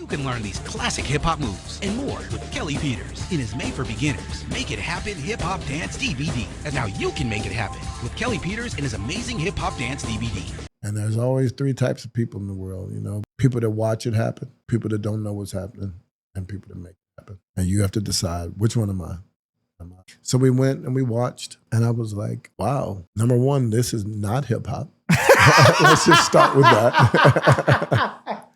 can learn these classic hip-hop moves and more with Kelly Peters in his Made for Beginners Make It Happen Hip-Hop Dance DVD. And now you can make it happen with Kelly Peters and his amazing hip-hop dance DVD. And there's always three types of people in the world, you know. People that watch it happen, people that don't know what's happening, and people that make it happen. And you have to decide, which one am I? So we went and we watched, and I was like, wow, number one, this is not hip-hop. Let's just start with that.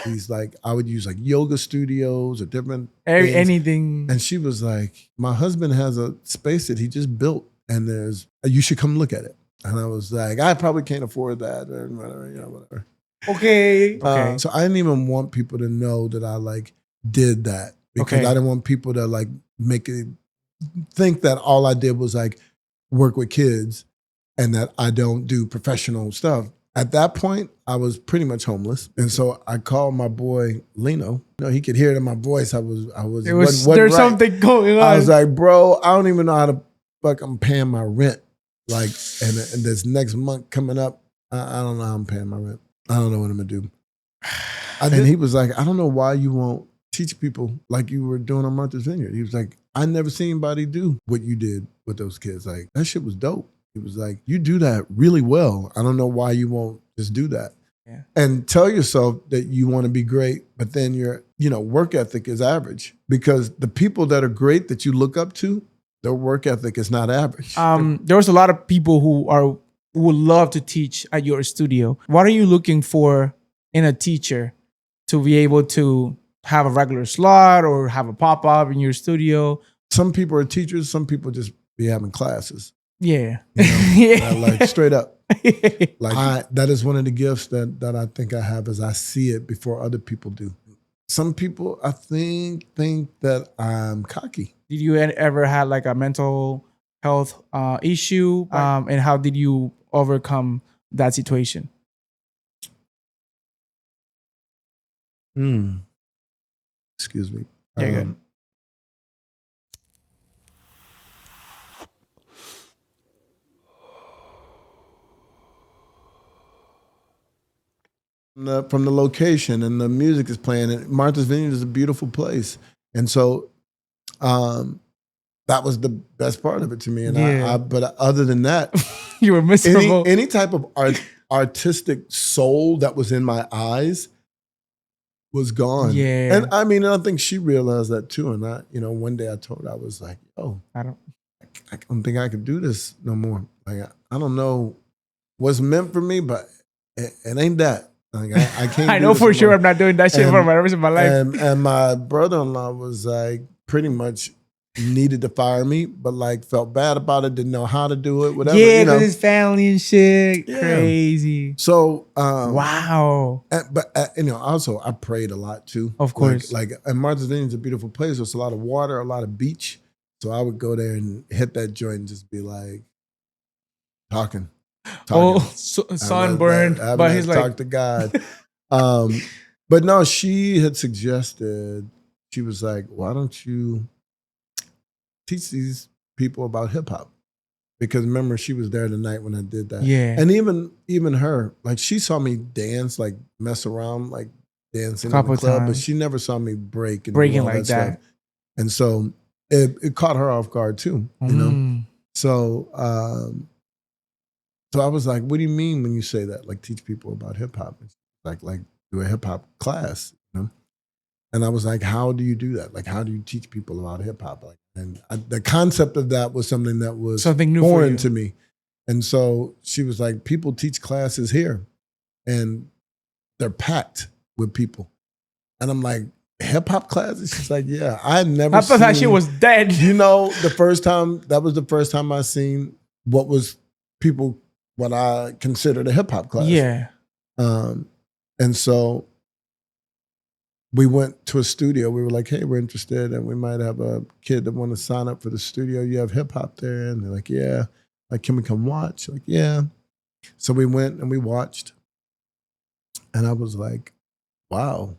He's like, I would use like yoga studios or different things. Anything. And she was like, my husband has a space that he just built, and you should come look at it. And I was like, I probably can't afford that, or whatever, whatever. Okay. So I didn't even want people to know that I like did that, because I didn't want people to like think that all I did was like work with kids and that I don't do professional stuff. At that point, I was pretty much homeless. And so I called my boy, Lino. He could hear it in my voice. There's something going on. I was like, bro, I don't even know how to fuck, I'm paying my rent. Like, and this next month coming up, I don't know how I'm paying my rent. I don't know what I'm gonna do. And he was like, I don't know why you won't teach people like you were doing on Martha's Vineyard. He was like, I never seen anybody do what you did with those kids. Like, that shit was dope. He was like, you do that really well. I don't know why you won't just do that. Yeah. And tell yourself that you want to be great, but then your, work ethic is average. Because the people that are great that you look up to, their work ethic is not average. There was a lot of people who would love to teach at your studio. What are you looking for in a teacher to be able to have a regular slot or have a pop-up in your studio? Some people are teachers. Some people just be having classes. Yeah. Like straight up. That is one of the gifts that I think I have, is I see it before other people do. Some people, I think that I'm cocky. Did you ever have like a mental health issue? And how did you overcome that situation? Excuse me. Yeah, good. From the location, and the music is playing, and Martha's Vineyard is a beautiful place. And so that was the best part of it to me. And but other than that, you were miserable. Any type of artistic soul that was in my eyes was gone. Yeah. And I mean, I think she realized that too. And one day I told her, I was like, yo, I don't think I could do this no more. Like, I don't know what's meant for me, but it ain't that. Like, I can't. I know for sure I'm not doing that shit for the rest of my life. And my brother-in-law was like, pretty much needed to fire me, but like felt bad about it, didn't know how to do it, whatever. Yeah, because his family and shit. Yeah. Crazy. So, wow. But also I prayed a lot too. Of course. And Martha's Vineyard is a beautiful place. There's a lot of water, a lot of beach. So I would go there and hit that joint and just be like talking. Sunburned, but he's like, talk to God. But no, she had suggested, she was like, why don't you teach these people about hip hop? Because remember, she was there the night when I did that. Yeah. And even her, like, she saw me dance, like mess around, like dancing in the club, but she never saw me breaking like that stuff. And so it caught her off guard too, you know? So I was like, what do you mean when you say that? Like, teach people about hip hop. Like do a hip hop class, you know? And I was like, how do you do that? Like, how do you teach people about hip hop? Like, and the concept of that was something that was something new foreign to me. And so she was like, people teach classes here and they're packed with people. And I'm like, hip hop classes? She's like, yeah, I thought that shit was dead. That was the first time I seen what I considered a hip hop class. Yeah. And so we went to a studio. We were like, hey, we're interested, and we might have a kid that want to sign up for the studio. You have hip hop there? And they're like, yeah. Like, can we come watch? Like, yeah. So we went and we watched. And I was like, wow.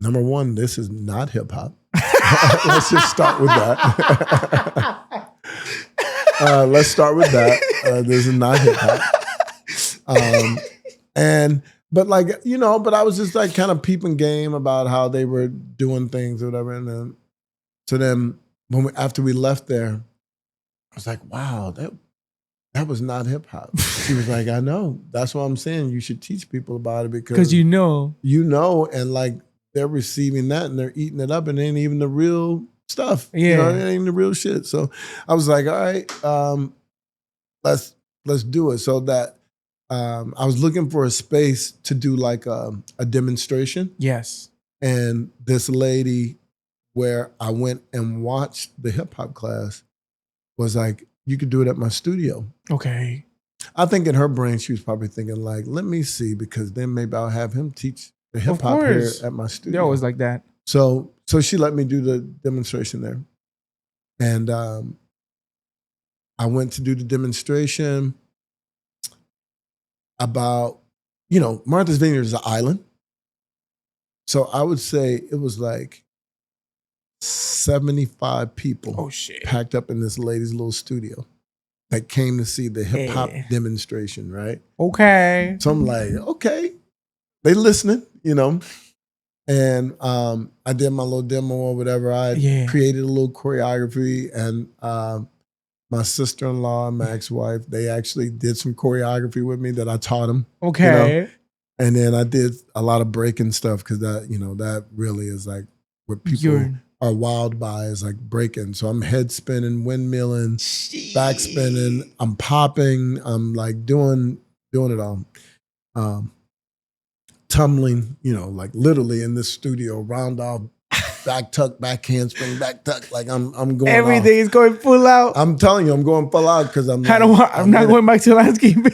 Number one, this is not hip hop. Let's just start with that. Let's start with that. This is not hip hop. But like, but I was just like kind of peeping game about how they were doing things or whatever. And then after we left there, I was like, wow, that was not hip hop. She was like, I know. That's what I'm saying. You should teach people about it because and like they're receiving that and they're eating it up and it ain't even the real stuff. Yeah. It ain't the real shit. So I was like, all right, let's do it. So that I was looking for a space to do like a demonstration. Yes. And this lady where I went and watched the hip hop class was like, you could do it at my studio. Okay. I think in her brain, she was probably thinking like, let me see, because then maybe I'll have him teach the hip hop here at my studio. They're always like that. So she let me do the demonstration there. And I went to do the demonstration about, Martha's Vineyard is an island. So I would say it was like 75 people packed up in this lady's little studio that came to see the hip hop demonstration, right? Okay. So I'm like, okay, they listening, And I did my little demo or whatever. I created a little choreography, and my sister-in-law and my ex-wife, they actually did some choreography with me that I taught them. Okay. And then I did a lot of breaking stuff because that really is like what people are wild by, is like breaking. So I'm head spinning, windmilling, back spinning. I'm popping. I'm like doing it all. Tumbling, like literally in this studio, round off, back tuck, back handspring, back tuck. Like I'm going. Everything is going full out. I'm telling you, I'm going full out because I'm not going back to landscaping.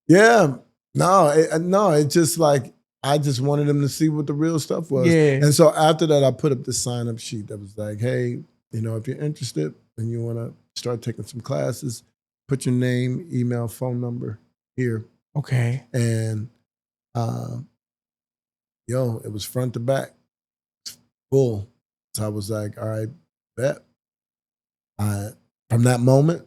Yeah. No, it's just like I just wanted them to see what the real stuff was. Yeah. And so after that, I put up this sign-up sheet that was like, hey, if you're interested and you want to start taking some classes, put your name, email, phone number here. Okay. And it was front to back, full. So I was like, all right, bet. From that moment,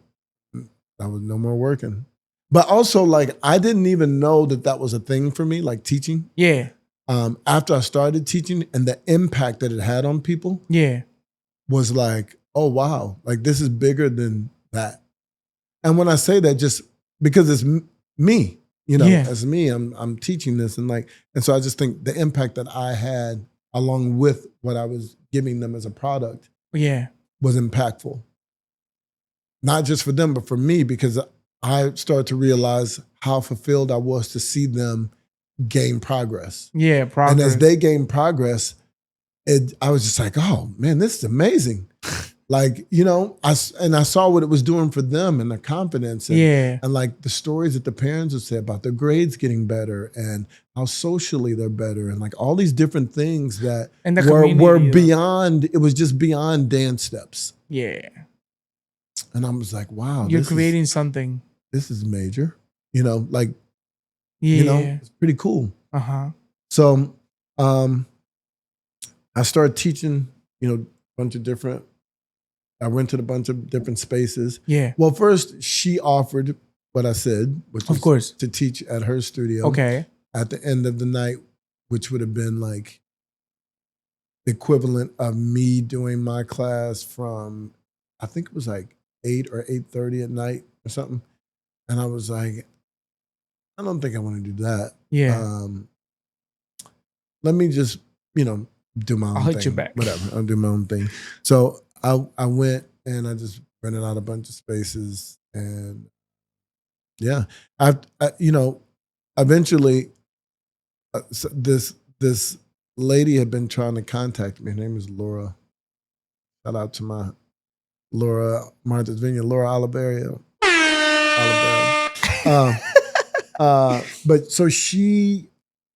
I was no more working. But also, like, I didn't even know that was a thing for me, like teaching. Yeah. After I started teaching and the impact that it had on people, was like, oh wow, like this is bigger than that. And when I say that, just because it's me, as me, I'm teaching this, and so I just think the impact that I had along with what I was giving them as a product, was impactful. Not just for them, but for me, because I started to realize how fulfilled I was to see them gain progress. Yeah, progress. And as they gain progress, I was just like, oh man, this is amazing. Like, I saw what it was doing for them and their confidence. And like the stories that the parents would say about their grades getting better and how socially they're better and like all these different things that were beyond, it was just beyond dance steps. Yeah. And I was like, wow. You're creating something. This is major. It's pretty cool. Uh-huh. So I started teaching, a bunch of different, I rented a bunch of different spaces. Yeah. Well, first she offered what I said, which was of course to teach at her studio. Okay. At the end of the night, which would have been like the equivalent of me doing my class from, I think it was like 8 or 8:30 at night or something. And I was like, I don't think I want to do that. Yeah. Let me just, do my own thing. I'll hit you back. Whatever. I'll do my own thing. So I went and I just rented out a bunch of spaces, and eventually this lady had been trying to contact me. Her name is Laura. Shout out to my Laura, Martha's Vineyard, Laura Oliveira. But so she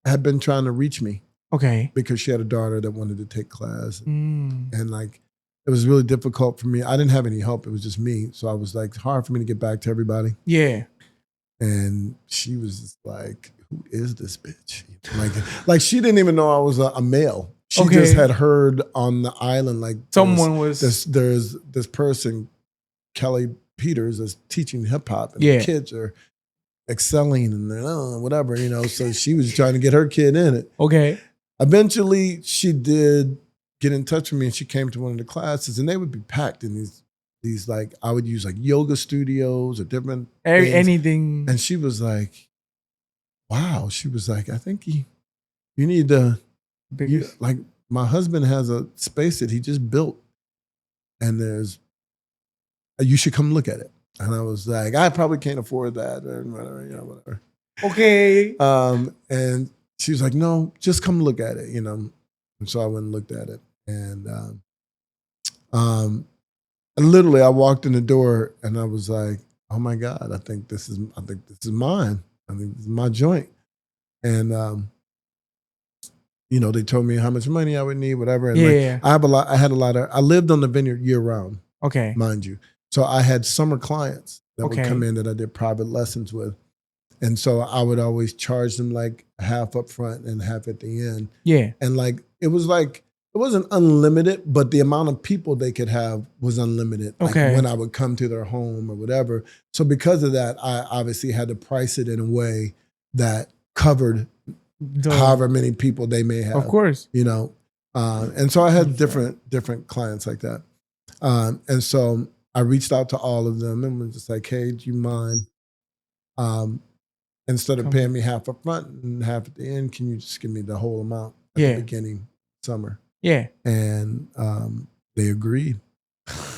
had been trying to reach me. Okay. Because she had a daughter that wanted to take class. And like, it was really difficult for me. I didn't have any help. It was just me. So I was like, it's hard for me to get back to everybody. Yeah. And she was just like, who is this bitch? Like she didn't even know I was a male. She just had heard on the island, like someone was, there's this person, Kelly Peters, is teaching hip hop, and the kids are excelling and whatever, So she was trying to get her kid in it. Okay. Eventually, she did get in touch with me, and she came to one of the classes, and they would be packed in these like, I would use like yoga studios or different things. Anything. And she was like, wow. She was like, I think you need to, like, my husband has a space that he just built, and you should come look at it. And I was like, I probably can't afford that or whatever. Okay. And she was like, no, just come look at it, And so I went and looked at it. And literally I walked in the door and I was like, oh my God, I think this is mine. I think this is my joint. And they told me how much money I would need, whatever. And I lived on the vineyard year round. Okay. Mind you. So I had summer clients that would come in that I did private lessons with. And so I would always charge them like half up front and half at the end. Yeah. And it wasn't unlimited, but the amount of people they could have was unlimited. Okay. Like when I would come to their home or whatever. So because of that, I obviously had to price it in a way that covered however many people they may have. Of course. And so I had different clients like that. And so I reached out to all of them and was just like, hey, do you mind? Instead of paying me half up front and half at the end, can you just give me the whole amount at the beginning, summer? Yeah. And they agreed.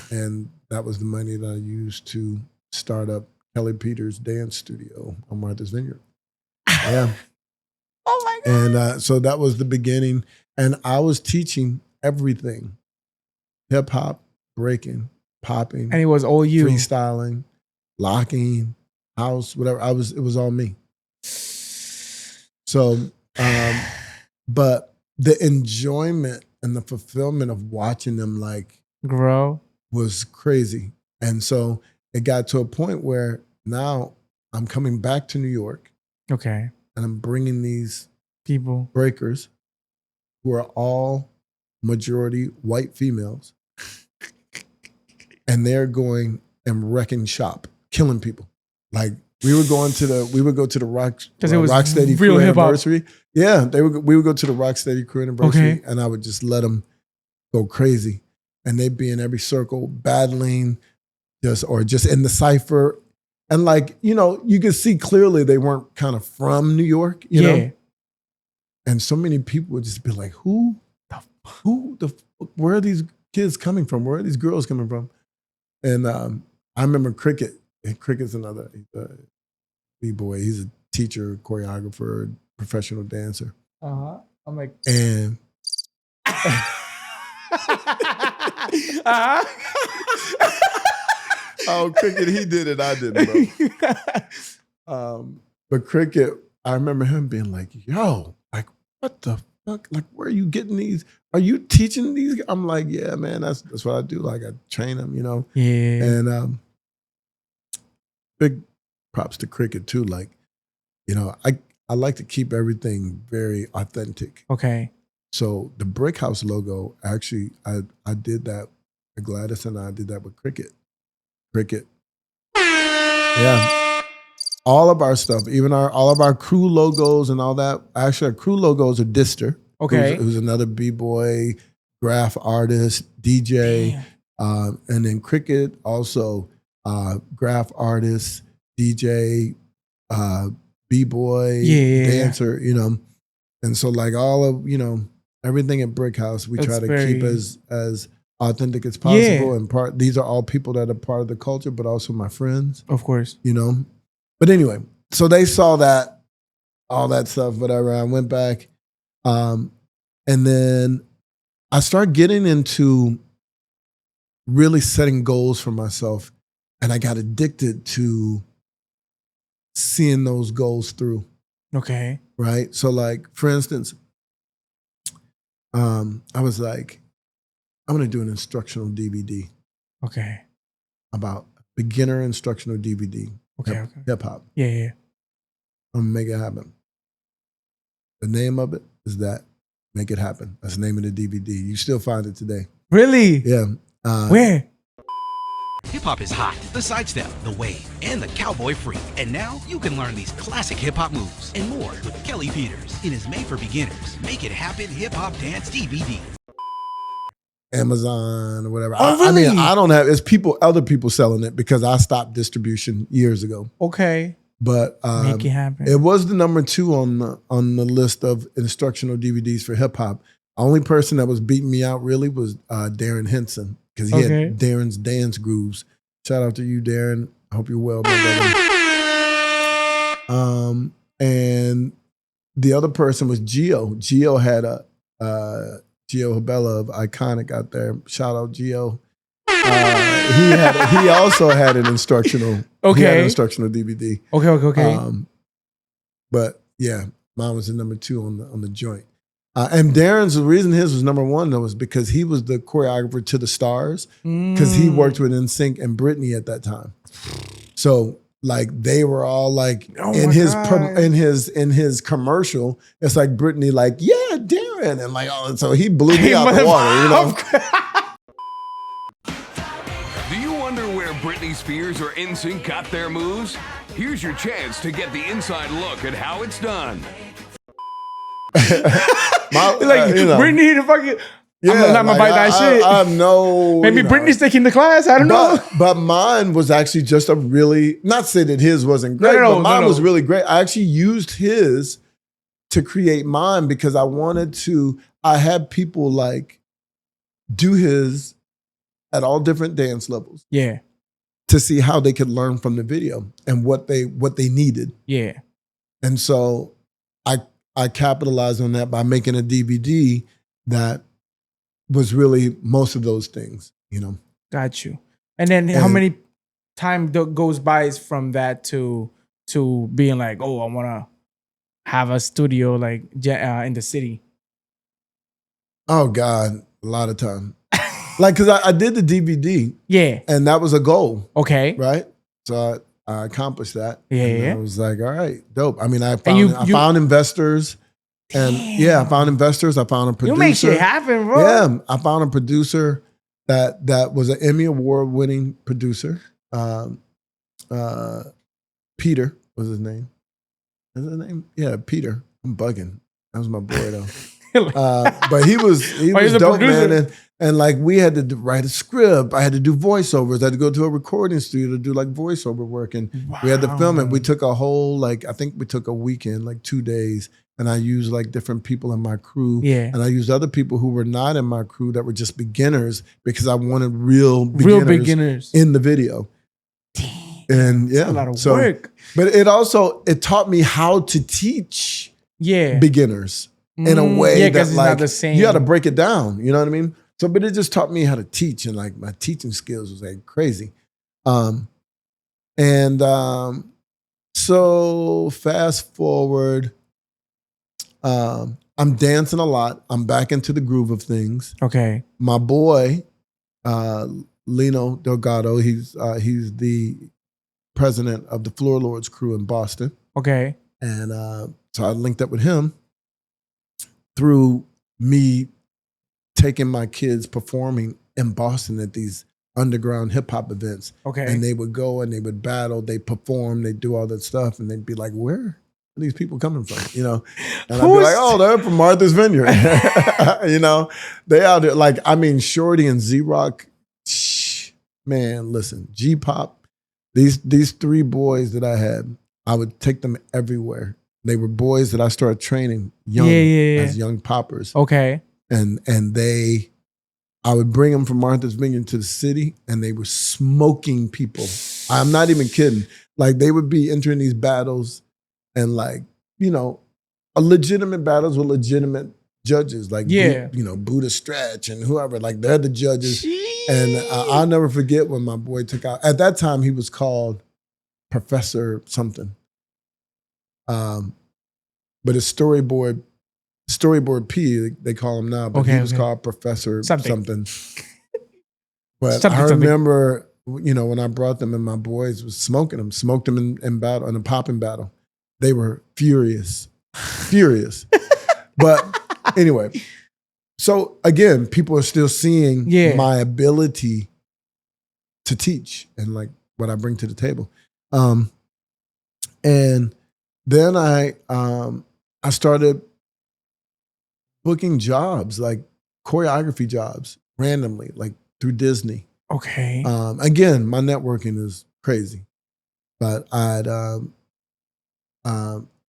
And that was the money that I used to start up Kelly Peters Dance Studio on Martha's Vineyard. Yeah. Oh my God. And so that was the beginning. And I was teaching everything: hip hop, breaking, popping. And it was all you. Freestyling, locking, house, whatever. It was all me. So, but the enjoyment and the fulfillment of watching them like grow was crazy. And so it got to a point where now I'm coming back to New York. Okay. And I'm bringing these people, breakers, who are all majority white females, and they're going and wrecking shop, killing people. Like we would go to the Rocksteady Crew anniversary. Yeah, we would go to the Rocksteady Crew anniversary, and I would just let them go crazy, and they'd be in every circle battling, just in the cipher. And you could see clearly they weren't kind of from New York, you know? And so many people would just be like, where are these kids coming from? Where are these girls coming from? And I remember Cricket. Cricket's another B-boy. He's a teacher, choreographer, professional dancer. Uh-huh. I'm like... And... Oh, Cricket, he did it. I didn't, bro. But Cricket, I remember him being like, yo, like, what the fuck? Like, where are you getting these? Are you teaching these? I'm like, yeah, man, that's what I do. Like, I train them, Yeah. And big props to Cricket, too. Like, I like to keep everything very authentic. Okay. So the Brick House logo, actually, I did that. Gladys and I did that with Cricket. Yeah. All of our stuff, even all of our crew logos and all that. Actually, our crew logos are Dister. Okay. Who's another B-boy, graph artist, DJ. And then Cricket, also graph artist, DJ, B-boy, dancer, And so like all of, everything at Brick House, we try to keep as authentic as possible. And these are all people that are part of the culture, but also my friends. Of course. But anyway, so they saw that, all that stuff, whatever. I went back. And then I started getting into really setting goals for myself. And I got addicted to seeing those goals through. Okay. Right? So like, for instance, I was like, I'm going to do an instructional DVD. Okay. About beginner instructional DVD. Okay. Hip hop. Yeah. I'm going to make it happen. The name of it is that. Make It Happen. That's the name of the DVD. You still find it today. Really? Yeah. Where? Hip-hop is hot. The sidestep, the wave, and the cowboy freak. And now you can learn these classic hip-hop moves and more with Kelly Peters in his Made for Beginners, Make It Happen Hip-Hop Dance DVD. Amazon or whatever. Oh, I really? mean, I don't have, it's other people selling it because I stopped distribution years ago. Okay. But Make it happen. it was the number 2 on the list of instructional DVDs for hip hop. Only person that was beating me out really was Darren Henson because he had Darren's Dance Grooves. Shout out to you, Darren. I hope you're well, my brother. And the other person was Gio. Gio had Gio Habella of Iconic out there. Shout out Gio. He also had an instructional. Okay. He had an instructional DVD. Okay. But yeah, mine was the number 2 on the joint. And Darren's, the reason his was number 1 though was because he was the choreographer to the Stars because he worked with NSYNC and Britney at that time. So like they were all like in his commercial, it's like Britney like, yeah, Darren, and like, oh, so he blew me out the water, you know. Do you wonder where Britney Spears or NSYNC got their moves? Here's your chance to get the inside look at how it's done. Britney the fucking. Yeah, I'm not gonna bite that shit. I know. Maybe Britney's taking the class. I don't know. But mine was actually just a really, not say that his wasn't great, but mine was really great. I actually used his to create mine because I had people like do his at all different dance levels. Yeah. To see how they could learn from the video and what they needed. Yeah. And so I capitalized on that by making a DVD that was really most of those things, you know. Got you. And then how many time goes by from that to being like, oh, I want to have a studio like in the city? Oh God, a lot of time. Like, cause I did the DVD. Yeah. And that was a goal. Okay. Right? So I accomplished that. Yeah. And Yeah. I was like, all right, dope. I mean, I found investors. And I found investors. I found a producer. You make shit happen, bro. Yeah, I found a producer that was an Emmy Award winning producer. Peter was his name. Is his name? Yeah, Peter. I'm bugging. That was my boy though. But he was dope, man. And like we had to write a script. I had to do voiceovers. I had to go to a recording studio to do like voiceover work. And we had to film it. We took a whole, I think we took a weekend, like 2 days. And I used like different people in my crew. Yeah. And I used other people who were not in my crew that were just beginners because I wanted real beginners in the video. Damn. And yeah. That's a lot of work. But it taught me how to teach beginners in a way that it's like not the same. You got to break it down. You know what I mean? So, but it just taught me how to teach, and like my teaching skills was like crazy. So fast forward, I'm dancing a lot. I'm back into the groove of things. Okay. My boy, Lino Delgado, he's the president of the Floor Lords crew in Boston. Okay. And so I linked up with him through me taking my kids performing in Boston at these underground hip hop events. Okay. And they would go and they would battle, they perform, they do all that stuff. And they'd be like, where are these people coming from? You know? And I'd be like, oh, they're from Martha's Vineyard. You know? They out there, like, I mean, Shorty and Z-Rock, man, listen, G-Pop, these 3 boys that I had, I would take them everywhere. They were boys that I started training young as young poppers. Okay. And I would bring them from Martha's Vineyard to the city, and they were smoking people. I'm not even kidding. Like, they would be entering these battles, and like, you know, a legitimate battles with legitimate judges, like Buddha Stretch and whoever. Like, they're the judges. Jeez. And I'll never forget when my boy took out. At that time, he was called Professor something. But his storyboard P, they call him now, but he was called Professor something. But I remember, you know, when I brought them and my boys was smoking them, smoked them in battle, in a popping battle. They were furious. But anyway, so again, people are still seeing my ability to teach and like what I bring to the table. And then I started booking jobs, like choreography jobs, randomly, like through Disney. Okay. Again, my networking is crazy, but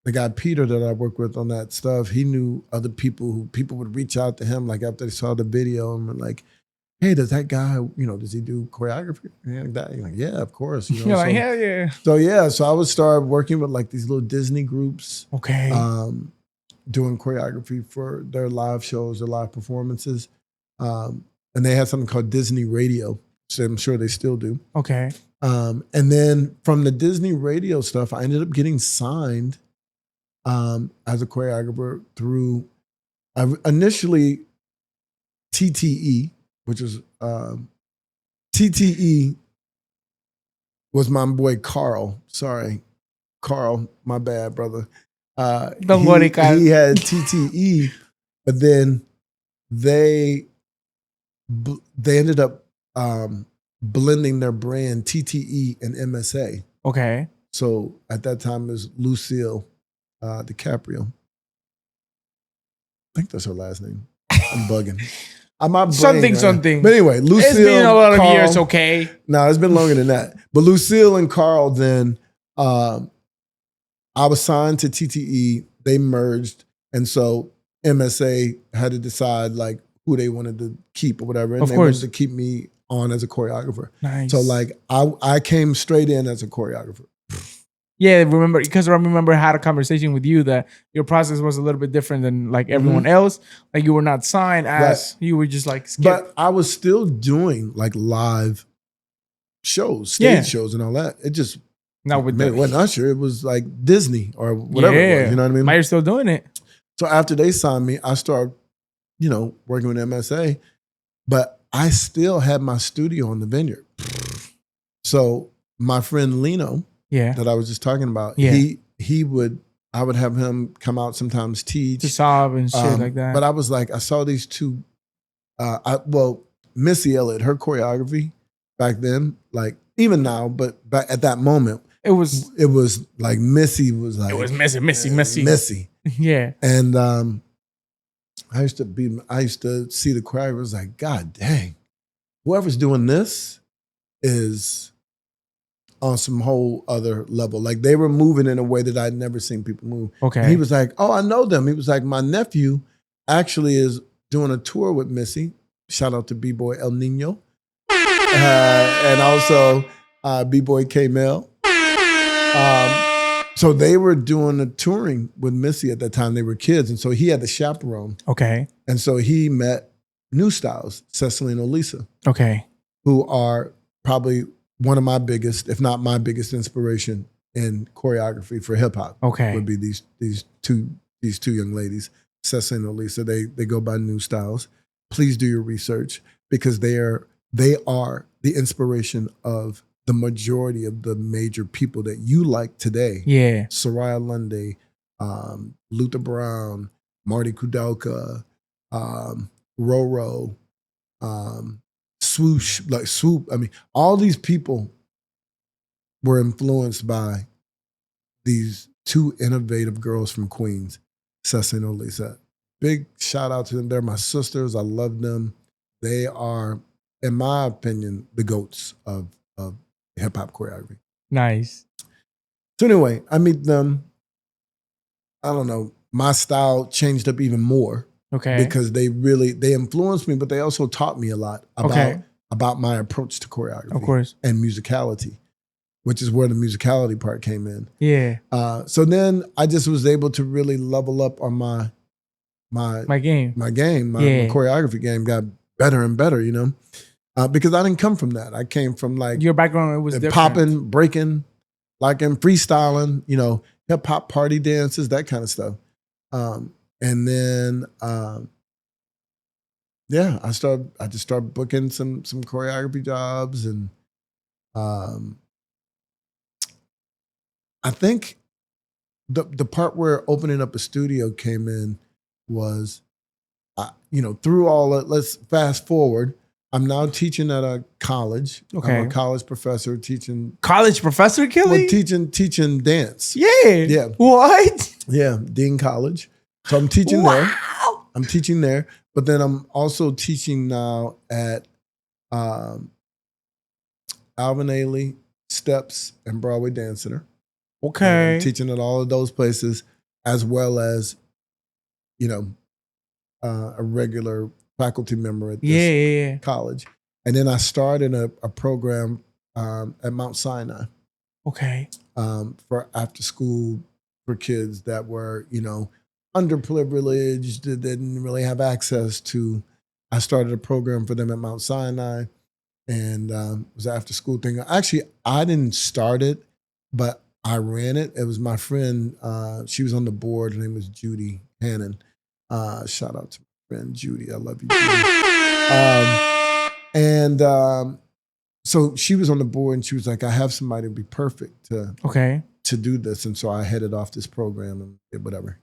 the guy Peter that I work with on that stuff, he knew other people who people would reach out to him like after they saw the video and were like, "Hey, does that guy, does he do choreography?" And that, you're like, "Yeah, of course." You're like, hell yeah. So I would start working with like these little Disney groups, Okay. doing choreography for their live shows, their live performances, and they had something called Disney Radio, so I'm sure they still do. Okay. And then from the Disney Radio stuff, I ended up getting signed as a choreographer through initially TTE, which was TTE was my boy Carl. Sorry, Carl, my bad, brother. Don't worry, Carl. He had TTE, but then they ended up blending their brand TTE and MSA. Okay. So at that time it was Lucille DiCaprio. I think that's her last name. I'm bugging. Something. But anyway, Lucille. It's been a lot of Carl, years, okay? No, it's been longer than that. But Lucille and Carl then, I was signed to TTE. They merged. And so MSA had to decide like who they wanted to keep or whatever. And of they course. wanted to keep me on as a choreographer. Nice. So like I came straight in as a choreographer. Yeah, because I remember I had a conversation with you that your process was a little bit different than like everyone else. Like you were not signed as you were just like skip. But I was still doing like live shows, stage shows and all that. It just it wasn't Usher. It was like Disney or whatever it was. You know what I mean? But you're still doing it. So after they signed me, I started, working with MSA. But I still had my studio on the Vineyard. So my friend Lino, that I was just talking about, I would have him come out sometimes teach. To sob and shit like that. But I was like, I saw these two, Missy Elliott, her choreography back then, like even now, but back at that moment, it was like Missy was like. It was Missy. Yeah. And I used to see the choreographer, was like, God dang, whoever's doing this is on some whole other level. Like they were moving in a way that I'd never seen people move. Okay. And he was like, oh, I know them. He was like, my nephew actually is doing a tour with Missy. Shout out to B-Boy El Nino. And also B-Boy K-Mel. So they were doing a touring with Missy at that time. They were kids. And so he had the chaperone. Okay. And so he met New Styles, Cecily and Olisa. Okay. Who are probably one of my biggest, if not my biggest inspiration in choreography for hip hop. Okay. Would be these two young ladies, Cecily and Olisa. They go by New Styles. Please do your research because they are the inspiration of the majority of the major people that you like today. Yeah. Soraya Lunde, Luther Brown, Marty Kudelka, Rojo, Swoosh, like Swoop. I mean, all these people were influenced by these two innovative girls from Queens, Cecily and Olisa. Big shout out to them. They're my sisters. I love them. They are, in my opinion, the GOATs of hip hop choreography. Nice. So anyway, I meet them. I don't know. My style changed up even more. Okay. Because they influenced me, but they also taught me a lot about my approach to choreography. Of course. And musicality, which is where the musicality part came in. Yeah. So then I just was able to really level up on my game. My choreography game got better and better, because I didn't come from that. I came from like your background was different. Popping, breaking, like in freestyling, hip hop party dances, that kind of stuff. And then, I just started booking some choreography jobs, and I think the part where opening up a studio came in was, through all that. Let's fast forward. I'm now teaching at a college. Okay. I'm a college professor teaching. College professor, Kelly? Well, teaching dance. Yeah. Yeah. What? Yeah, Dean College. So I'm teaching there. I'm teaching there, but then I'm also teaching now at Alvin Ailey, Steps, and Broadway Dance Center. Okay. I'm teaching at all of those places, as well as, a regular faculty member at this college. And then I started a program at Mount Sinai. Okay. For after school for kids that were, underprivileged, that didn't really have access to. I started a program for them at Mount Sinai, and it was an after school thing. Actually, I didn't start it, but I ran it. It was my friend. She was on the board. Her name was Judy Hannon. Shout out to my friend Judy. I love you, Judy. So she was on the board, and she was like, "I have somebody to be perfect to do this." And so I headed off this program and did whatever,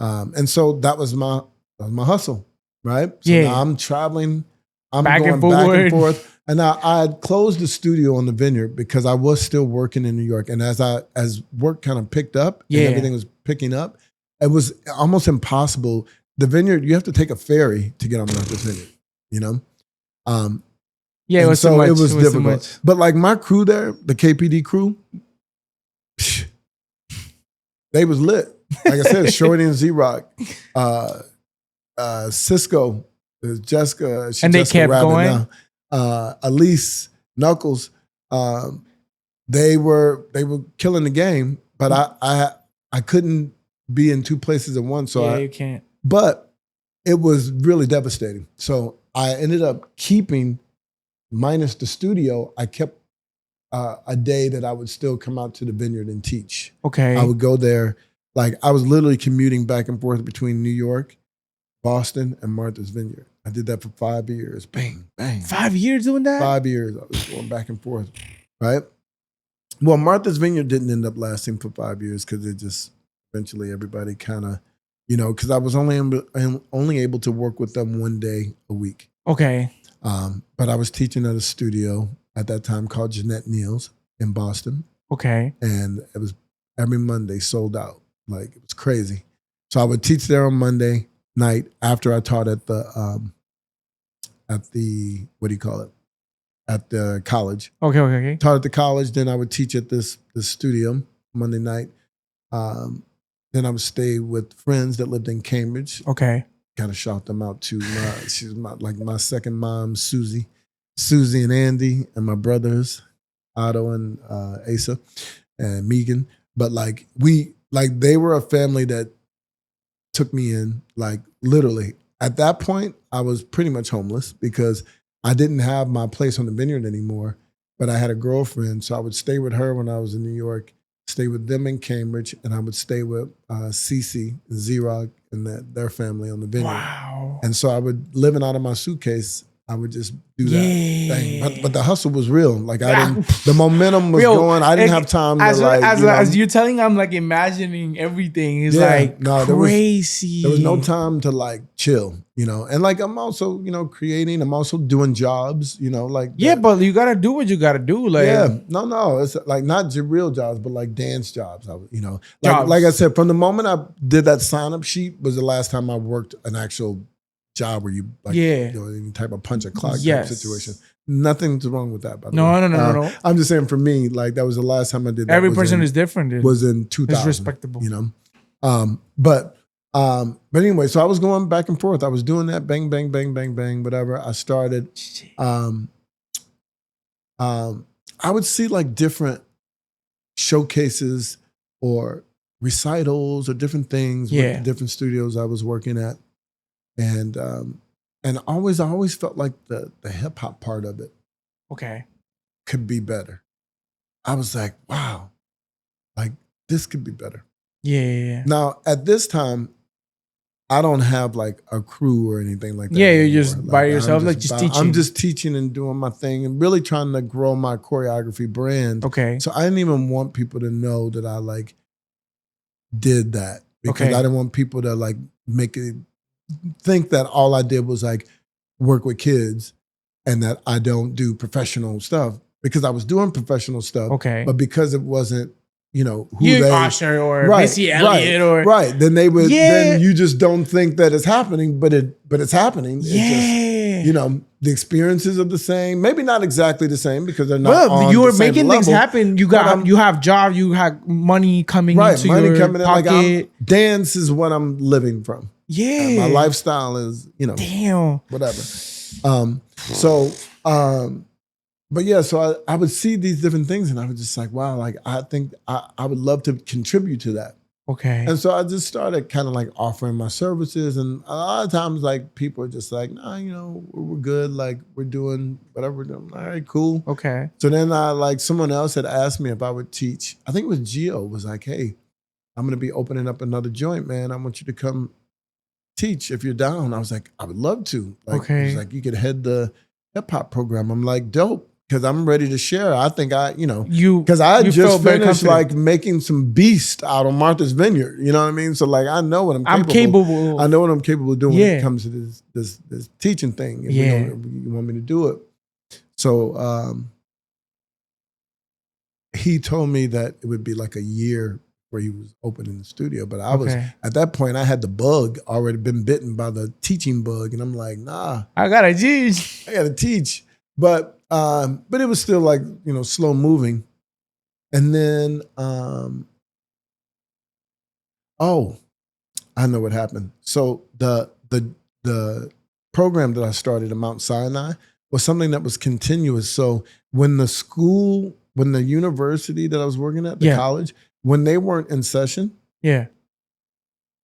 And so that was my hustle, right? So now I'm traveling. I'm going back and forth. And I had closed the studio on the Vineyard because I was still working in New York. And as work kind of picked up and everything was picking up, it was almost impossible. The Vineyard, you have to take a ferry to get on Martha's Vineyard, Yeah, it was so too much. it was difficult. But like my crew there, the KPD crew, they was lit. Like I said, Shorty and Z-Rock, Cisco, Jessica, and they kept going. Now. Elise, Knuckles, they were killing the game, but I couldn't be in two places at once. So you can't. But it was really devastating. So I ended up keeping, minus the studio, I kept a day that I would still come out to the Vineyard and teach. Okay. I would go there. Like I was literally commuting back and forth between New York, Boston, and Martha's Vineyard. I did that for 5 years. Bang, bang. 5 years doing that? 5 years. I was going back and forth, right? Well, Martha's Vineyard didn't end up lasting for 5 years because it just, eventually everybody kind of, because I was only able to work with them one day a week. Okay. But I was teaching at a studio at that time called Jeanette Neal's in Boston. Okay. And it was every Monday sold out. Like it was crazy. So I would teach there on Monday night after I taught at the what do you call it? At the college. Okay. Taught at the college. Then I would teach at this studio Monday night. Then I would stay with friends that lived in Cambridge. Okay. Kind of shout them out too. She's my second mom, Susie and Andy, and my brothers, Otto and Asa and Megan. But they were a family that took me in, like literally. At that point, I was pretty much homeless because I didn't have my place on the Vineyard anymore, but I had a girlfriend. So I would stay with her when I was in New York, stay with them in Cambridge, and I would stay with Cece, Z-Rock, and their family on the Vineyard. Wow. And so I would, living out of my suitcase, I would just do that thing. But the hustle was real. Like the momentum was going. I didn't have time as you're telling, I'm like imagining everything. It's crazy. There was no time to like chill, And like I'm also, creating. I'm also doing jobs, but you gotta do what you gotta do. No, it's like not real jobs, but like dance jobs. Like I said, from the moment I did that sign up sheet was the last time I worked an actual job where you any type of punch a clock type situation. Nothing's wrong with that, by the way. No. I'm just saying for me, like that was the last time I did that. Every person is different. Dude. Was in 2000. It's respectable. But anyway, so I was going back and forth. I was doing that bang, bang, bang, bang, bang, whatever. I started, I would see like different showcases or recitals or different things with the different studios I was working at. And I always felt like the hip hop part of it could be better. I was like, wow, like this could be better. Yeah. Now at this time, I don't have like a crew or anything like that. Yeah, you're just by yourself, just teaching. I'm just teaching and doing my thing and really trying to grow my choreography brand. Okay. So I didn't even want people to know that I like did that because I didn't want people to like make it think that all I did was like work with kids and that I don't do professional stuff because I was doing professional stuff. Okay. But because it wasn't, who You they Usher or right, Missy Elliott or right. Then they would. Yeah. Then you just don't think that it's happening, but it's happening. Yeah. It's just, the experiences are the same. Maybe not exactly the same because they're not. Well, on you the were same making things level. happen. You have job. You had money coming into money your coming in. pocket. Dance is what I'm living from. Yeah. And my lifestyle is, Damn. whatever. But yeah, so I would see these different things and I was just like, wow, like I think I would love to contribute to that. Okay. And so I just started kind of like offering my services. And a lot of times like people are just like, nah, we're good. Like we're doing whatever we're doing. All right, cool. Okay. So then someone else had asked me if I would teach. I think it was Gio was like, hey, I'm going to be opening up another joint, man. I want you to come teach if you're down. I was like, I would love to. Like, Okay. He was like, you could head the hip hop program. I'm like, dope. Because I'm ready to share. I think because I just finished like making some beast out on Martha's Vineyard. You know what I mean? So like I know what I'm capable. I know what I'm capable of doing when it comes to this teaching thing. And you want me to do it. So he told me that it would be like a year where he was opening the studio. But I was at that point I had the bug already been bitten by the teaching bug, and I'm like, nah, I gotta teach. I gotta teach. But it was still like, slow moving. And then, I know what happened. So the program that I started at Mount Sinai was something that was continuous. So when the university that I was working at, the college, when they weren't in session,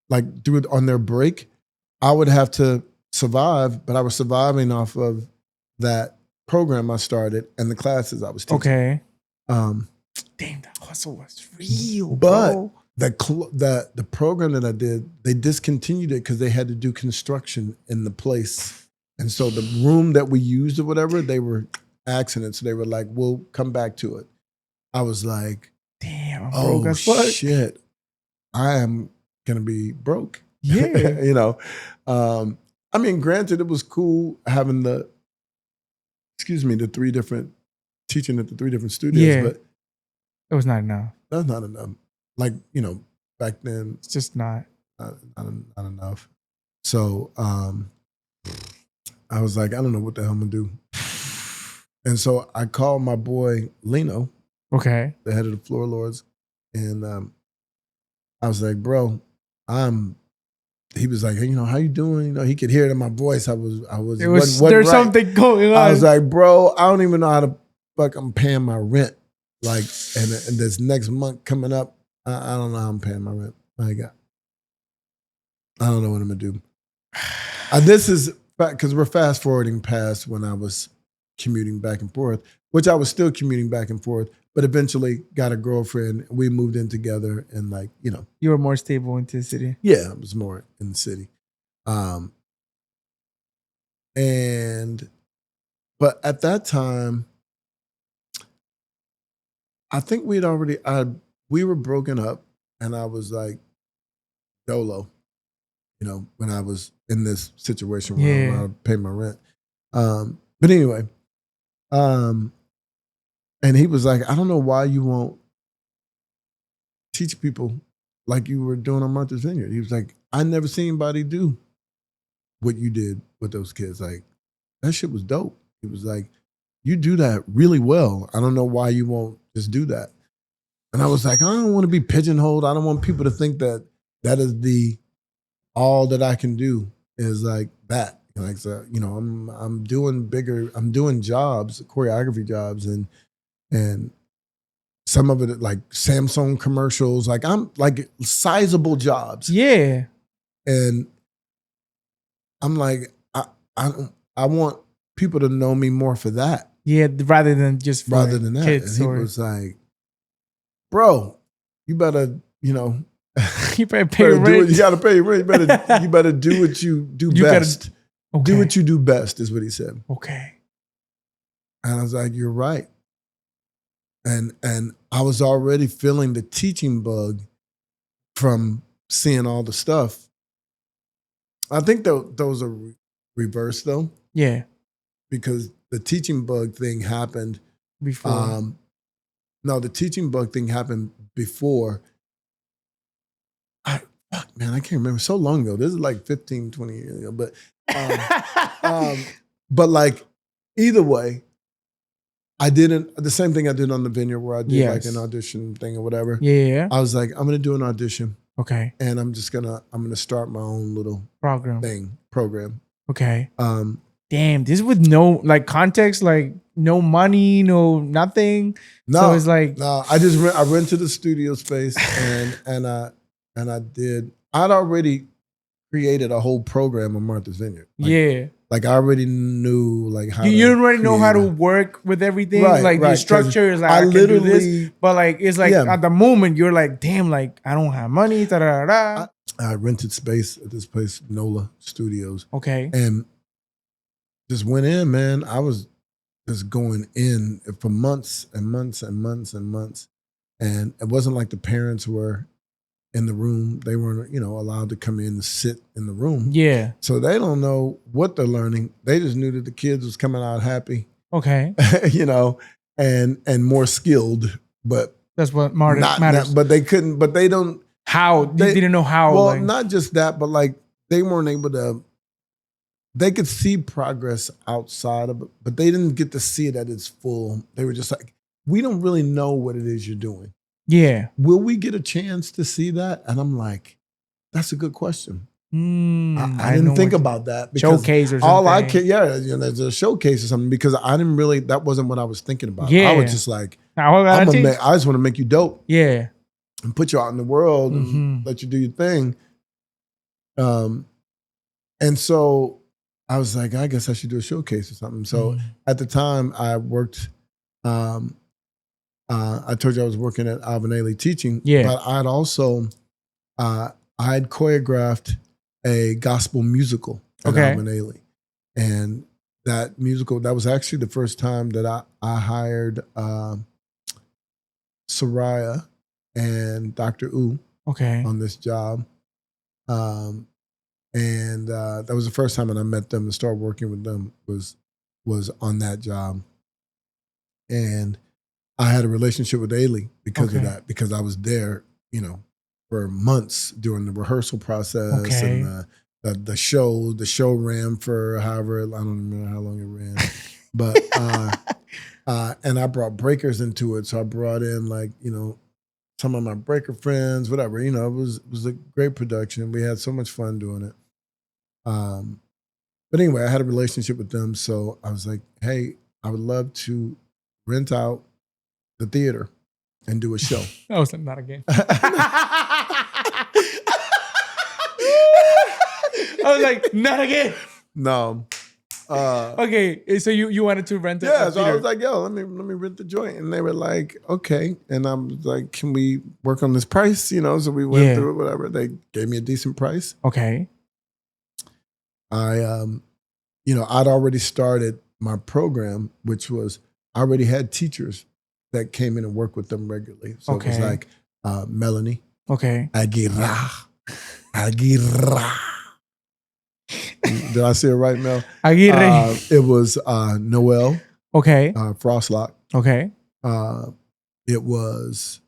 like on their break, I would have to survive, but I was surviving off of that program I started and the classes I was teaching. Okay. Damn, that hustle was real, but bro. The program that I did, they discontinued it because they had to do construction in the place. And so the room that we used or whatever, they were accidents. So they were like, we'll come back to it. I was like, damn, oh shit, I am going to be broke. Yeah. I mean, granted, it was cool having the 3 different, teaching at the 3 different studios, but it was not enough. That's not enough. Like, back then. It's just not enough. So I was like, I don't know what the hell I'm gonna do. And so I called my boy Lino, the head of the Floor Lords, and I was like, bro, he was like, how you doing? He could hear it in my voice. There's something going on. I was like, bro, I don't even know how to I'm paying my rent. Like, and this next month coming up, I don't know how I'm paying my rent. I don't know what I'm gonna do. This is because we're fast forwarding past when I was commuting back and forth, which I was still commuting back and forth, but eventually got a girlfriend. We moved in together, and you were more stable into the city. Yeah, I was more in the city. But at that time, I think we were broken up, and I was like dolo, when I was in this situation where I'm allowed to pay my rent. But anyway, and he was like, I don't know why you won't teach people like you were doing on Martha's Vineyard. He was like, I never seen anybody do what you did with those kids. Like, that shit was dope. He was like, you do that really well. I don't know why you won't just do that. And I was like, I don't want to be pigeonholed. I don't want people to think that is all that I can do is like that. Like, so, I'm doing jobs, choreography jobs, and some of it like Samsung commercials. Like, I'm like sizable jobs. Yeah. And I'm like, I want people to know me more for that. Yeah, rather than just for that. Kids and he was like, bro, you better, you better pay rent. You gotta pay rent. You better do what you do best. Do what you do best is what he said. Okay. And I was like, you're right. And I was already feeling the teaching bug from seeing all the stuff. I think those are reversed though. Yeah. Because the teaching bug thing happened before. No, the teaching bug thing happened before. Fuck, man, I can't remember. So long ago. This is like 15, 20 years ago. But like, either way, I didn't, the same thing I did on the Vineyard where I did like an audition thing or whatever. Yeah. I was like, I'm going to do an audition. Okay. And I'm going to start my own little program. Okay. Damn, this with no like context, like no money, no nothing. No, so it's like no. I rented a studio space and I'd already created a whole program on Martha's Vineyard. Like I already knew like how you already know how to work with everything. Right, the structure is like I can do this, but like it's like at the moment you're like, damn, like I don't have money. I rented space at this place, NOLA Studios. Okay, and just went in, man. I was just going in for months and months and months and months. And it wasn't like the parents were in the room. They weren't, allowed to come in and sit in the room. Yeah. So they don't know what they're learning. They just knew that the kids was coming out happy. Okay. And more skilled, but that's what matters. But they couldn't, but they don't. How? They didn't know how. Well, not just that, but like they weren't able to. They could see progress outside of it, but they didn't get to see it at its full. They were just like, we don't really know what it is you're doing. Yeah. Will we get a chance to see that? And I'm like, that's a good question. I didn't think about that. Showcase or something. All I can, there's a showcase or something because I didn't really, that wasn't what I was thinking about. Yeah. I was just like, I I just want to make you dope. Yeah. And put you out in the world and let you do your thing. And so I was like, I guess I should do a showcase or something. So at the time I worked, I told you I was working at Alvin Ailey teaching, but I'd also, I had choreographed a gospel musical at Alvin Ailey. And that musical, that was actually the first time that I hired Soraya and Dr. U on this job. And that was the first time that I met them and started working with them was on that job. And I had a relationship with Ailey because of that, because I was there, for months during the rehearsal process and the show ran for however, I don't remember how long it ran. But and I brought breakers into it. So I brought in like, some of my breaker friends, whatever, it was a great production. We had so much fun doing it. But anyway, I had a relationship with them. So I was like, hey, I would love to rent out the theater and do a show. I was like, not again. I was like, not again. No. Okay, so you wanted to rent it? Yeah, so I was like, yo, let me rent the joint. And they were like, okay. And I was like, can we work on this price? So we went through it, whatever. They gave me a decent price. Okay. I'd already started my program, which was, I already had teachers that came in and worked with them regularly. So it was like Melanie. Okay. Aguirre. Did I say it right, Mel? Aguirre. It was Noel. Okay. Frostlock. Okay. It was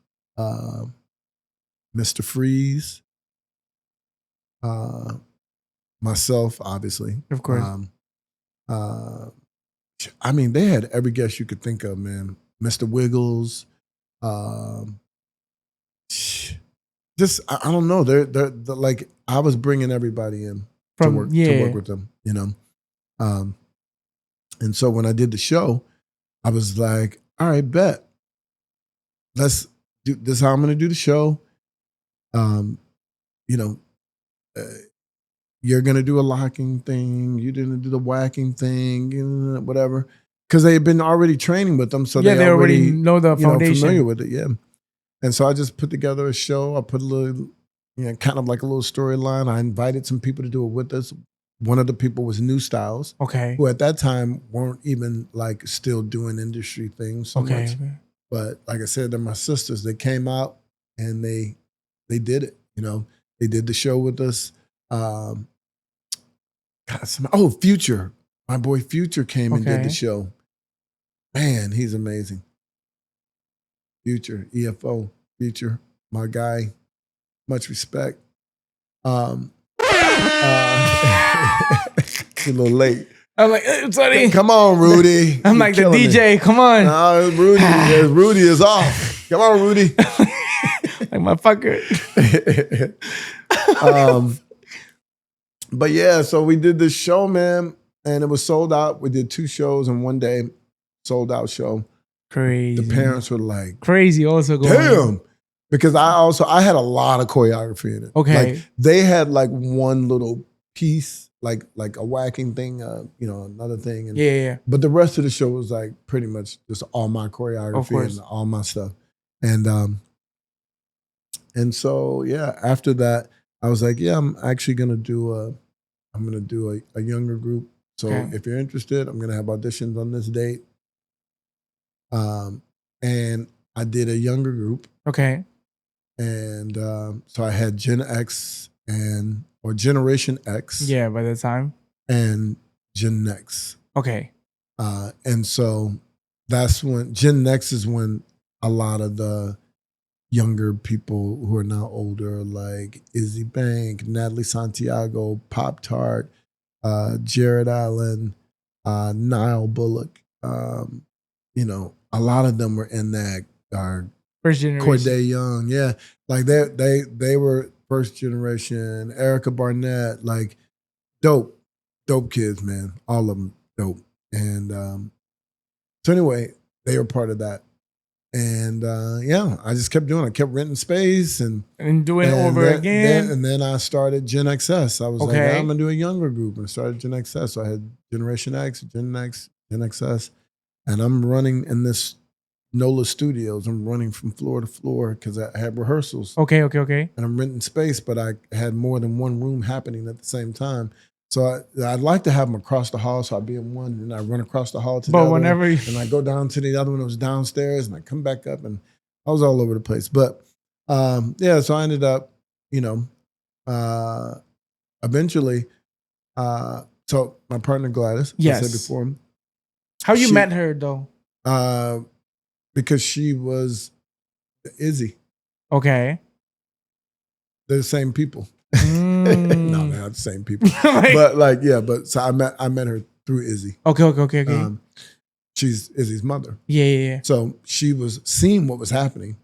Mr. Freeze. Myself, obviously. Of course. They had every guest you could think of, man. Mr. Wiggles. Just, I don't know. They're like, I was bringing everybody in to work with them, and so when I did the show, I was like, all right, bet. Let's do this. How I'm going to do the show. You're going to do a locking thing. You're going to do the whacking thing, whatever. Because they had been already training with them. So they already know the foundation. Familiar with it, yeah. And so I just put together a show. I put a little, kind of like a little storyline. I invited some people to do it with us. One of the people was New Styles. Okay. Who at that time weren't even like still doing industry things so much. But like I said, they're my sisters. They came out and they did it. They did the show with us. Future. My boy Future came and did Okay. the show. Man, he's amazing. Future, EFO, Future, my guy. Much respect. You're a little late. I'm like, sorry. Come on, Rudy. I'm You're like the killing DJ. me. Come on. No, Rudy is off. Come on, Rudy. Like my fucker. But yeah, so we did this show, man, and it was sold out. We did 2 shows in one day, sold out show. Crazy. The parents were like, Crazy also going on. damn. Because I had a lot of choreography in it. Okay. Like they had like one little piece, like a whacking thing, another thing. And, Yeah. But the rest of the show was like pretty much just all my choreography and all my stuff. And so yeah, after that, I was like, yeah, I'm actually gonna do a younger group. So if you're interested, I'm gonna have auditions on this date. And I did a younger group. Okay. And so I had Gen X or Generation X. Yeah, by the time. And Gen X. Okay. And so that's when Gen X is when a lot of the younger people who are now older, like Izzy Bank, Natalie Santiago, Pop Tart, Jared Allen, Niall Bullock, a lot of them were in that. First generation. Corday Young, yeah, like they were first generation. Erica Barnett, like dope kids, man. All of them dope. And so anyway, they were part of that. And I just kept doing it. I kept renting space and doing it over again. And then I started Gen XS. I was like, I'm gonna do a younger group, and started Gen XS. So I had Generation X, Gen X, Gen XS, and I'm running in this NOLA Studios. I'm running from floor to floor because I had rehearsals. Okay. And I'm renting space, but I had more than one room happening at the same time. So I'd like to have them across the hall, so I'd be in one, and I run across the hall to the other one, and I go down to the other one that was downstairs, and I come back up, and I was all over the place. But so I ended up, eventually, so my partner Gladys, I said before. How you met her though? Because she was Izzy. Okay. They're the same people. No, they're not the same people. But so I met her through Izzy. Okay. She's Izzy's mother. Yeah. So she was seeing what was happening.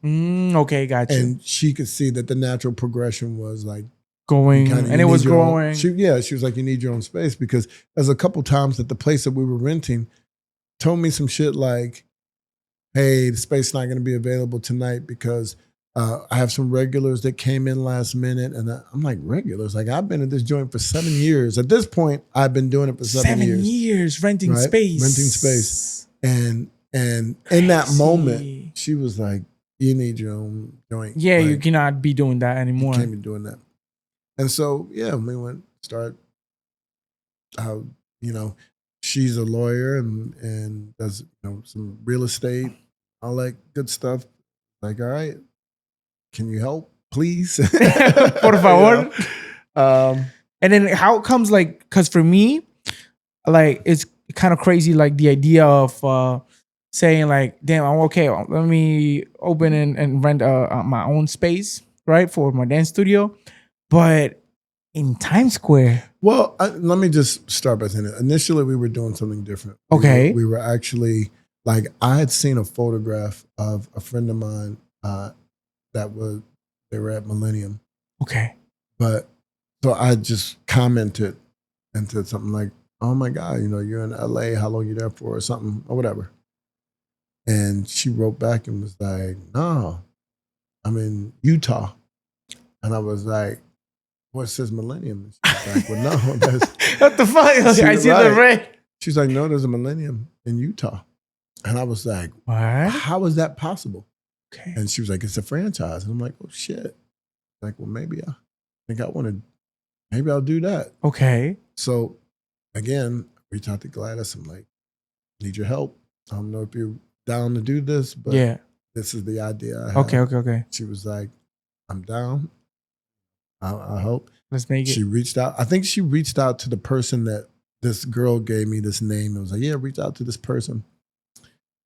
Okay, gotcha. And she could see that the natural progression was like going, and it was growing. She was like, you need your own space, because there's a couple times that the place that we were renting told me some shit like, hey, the space is not going to be available tonight because I have some regulars that came in last minute. And I'm like, regulars? Like, I've been at this joint for 7 years. At this point, I've been doing it for 7 years. 7 years renting space. And in that moment, she was like, you need your own joint. Yeah, like, you cannot be doing that anymore. You can't be doing that. And so, we she's a lawyer and does some real estate, all that good stuff. Like, all right, can you help, please? Por favor. And then how it comes, like, because for me, like, it's kind of crazy, like the idea of saying like, damn, I'm okay. Let me open and rent my own space, right, for my dance studio. But in Times Square. Well, let me just start by saying it. Initially, we were doing something different. Okay. We were actually, like, I had seen a photograph of a friend of mine they were at Millennium. Okay. But so I just commented and said something like, oh my God, you're in LA, how long you there for, or something, or whatever. And she wrote back and was like, no, I'm in Utah. And I was like, what says Millennium? And she was like, well, no, that's what the fuck? I see the red. She's like, no, there's a Millennium in Utah. And I was like, what? How is that possible? Okay. And she was like, it's a franchise. And I'm like, oh shit. Like, well, maybe maybe I'll do that. Okay. So again, I reached out to Gladys. I'm like, need your help. I don't know if you're down to do this, but this is the idea I have. Okay. She was like, I'm down. I hope. Let's make it. She reached out. I think she reached out to the person that this girl gave me this name. It was like, yeah, reach out to this person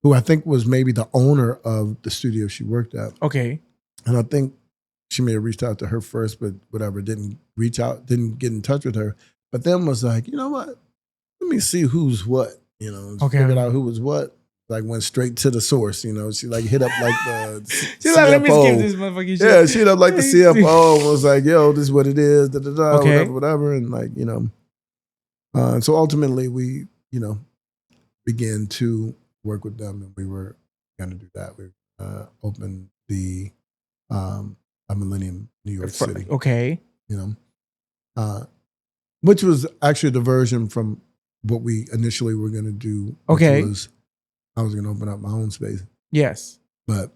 who I think was maybe the owner of the studio she worked at. Okay. And I think she may have reached out to her first, but whatever, didn't get in touch with her. But then was like, you know what? Let me see who's what, figured out who was what. Like went straight to the source, she like hit up like the She's CFO. like, let me skip this motherfucking shit. Yeah, she hit up like the CFO and was like, yo, this is what it is, Okay. whatever. And like, and so ultimately we, began to work with them and we were going to do that. We opened the a Millennium New York City. Okay. Which was actually a diversion from what we initially were going to do. Okay. Was I was going to open up my own space. Yes. But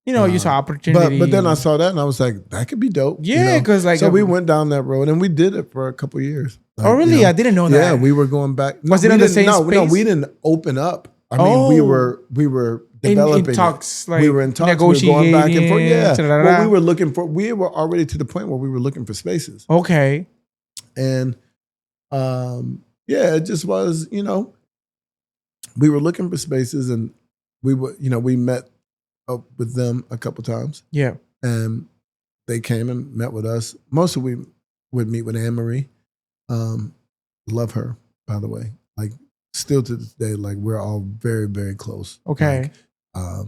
you saw opportunity. But then I saw that and I was like, that could be dope. Yeah, because so we went down that road and we did it for a couple of years. Like, oh, really? I didn't know that. Yeah, we were going back. Was it in the same space? No, we didn't open up. I mean, we were developing in talks, like we were in talks. Negotiating. We were going back and forth. Yeah. Da-da-da. We were already to the point where we were looking for spaces. Okay. And it just was, we were looking for spaces and we were, we met up with them a couple times. Yeah. And they came and met with us. Mostly we would meet with Anne-Marie. Love her, by the way. Like still to this day, like we're all very, very close. Okay. Like,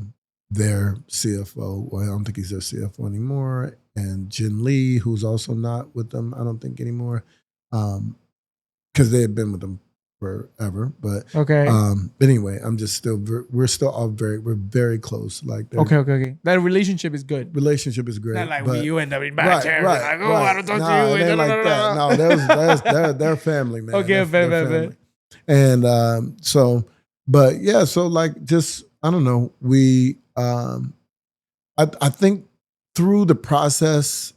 their CFO, well, I don't think he's their CFO anymore. And Jin Lee, who's also not with them, I don't think anymore. Because they had been with them forever. But okay. But anyway, we're very close. Like okay. That relationship is good. Relationship is great. Not like but, you end up in bad terms. Right, like, oh, I don't talk to you. It ain't like that. No, they're family, man. Okay, family. And so like just I don't know. We I think through the process,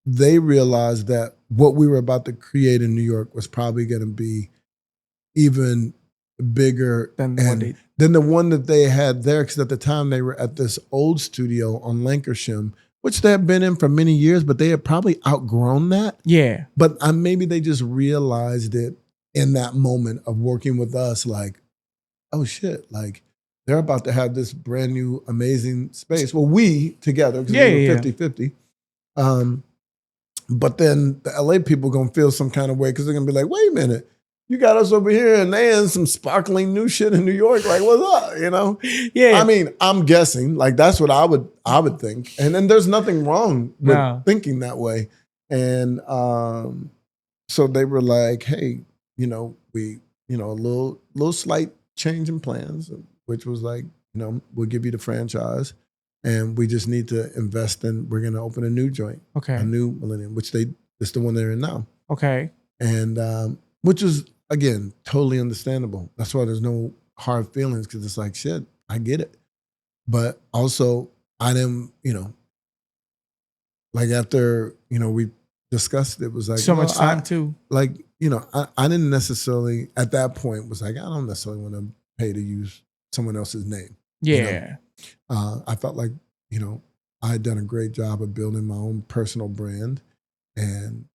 they realized that what we were about to create in New York was probably going to be even bigger than the one that they had there. Because at the time they were at this old studio on Lancashire, which they had been in for many years, but they had probably outgrown that. Yeah. But maybe they just realized it in that moment of working with us, like, oh shit, like they're about to have this brand new amazing space. Well, we together, because we were 50-50. But then the LA people gonna feel some kind of way because they're gonna be like, wait a minute, you got us over here and they in some sparkling new shit in New York. Like, what's up? Yeah. I mean, I'm guessing. Like, that's what I would think. And then there's nothing wrong with thinking that way. And so they were like, hey, we, a little slight change in plans, which was like, we'll give you the franchise. And we just need to invest in, we're going to open a new joint. Okay. A new Millennium, which it's the one they're in now. Okay. And which is, again, totally understandable. That's why there's no hard feelings, because it's like, shit, I get it. But also, I didn't, like after, we discussed it, was like, so much time too. Like, I didn't necessarily, at that point, was like, I don't necessarily want to pay to use someone else's name. Yeah. I felt like, I had done a great job of building my own personal brand. And,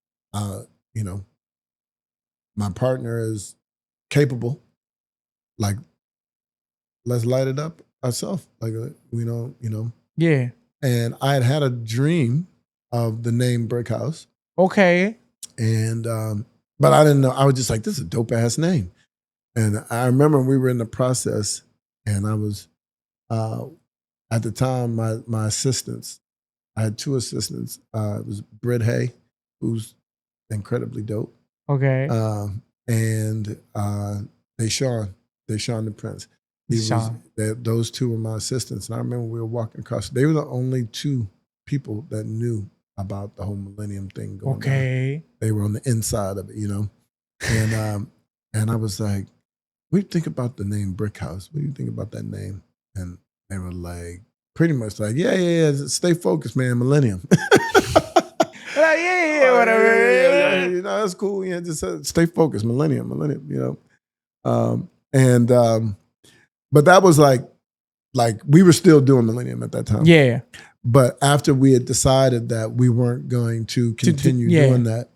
my partner is capable. Like, let's light it up ourselves. Like, Yeah. And I had a dream of the name Brick House. Okay. And, but I didn't know. I was just like, this is a dope ass name. And I remember we were in the process and I was, at the time, my assistants, I had two assistants. It was Britt Hay, who's incredibly dope. Okay. And Deshaun the Prince. Those two were my assistants. And I remember we were walking across. They were the only two people that knew about the whole Millennium thing going on. Okay. They were on the inside of it, And I was like, what do you think about the name Brick House? What do you think about that name? And they were like, pretty much like, yeah, stay focused, man, Millennium. Whatever. Yeah, that's cool. Yeah, just stay focused, Millennium, but that was like we were still doing Millennium at that time. Yeah. But after we had decided that we weren't going to continue doing that,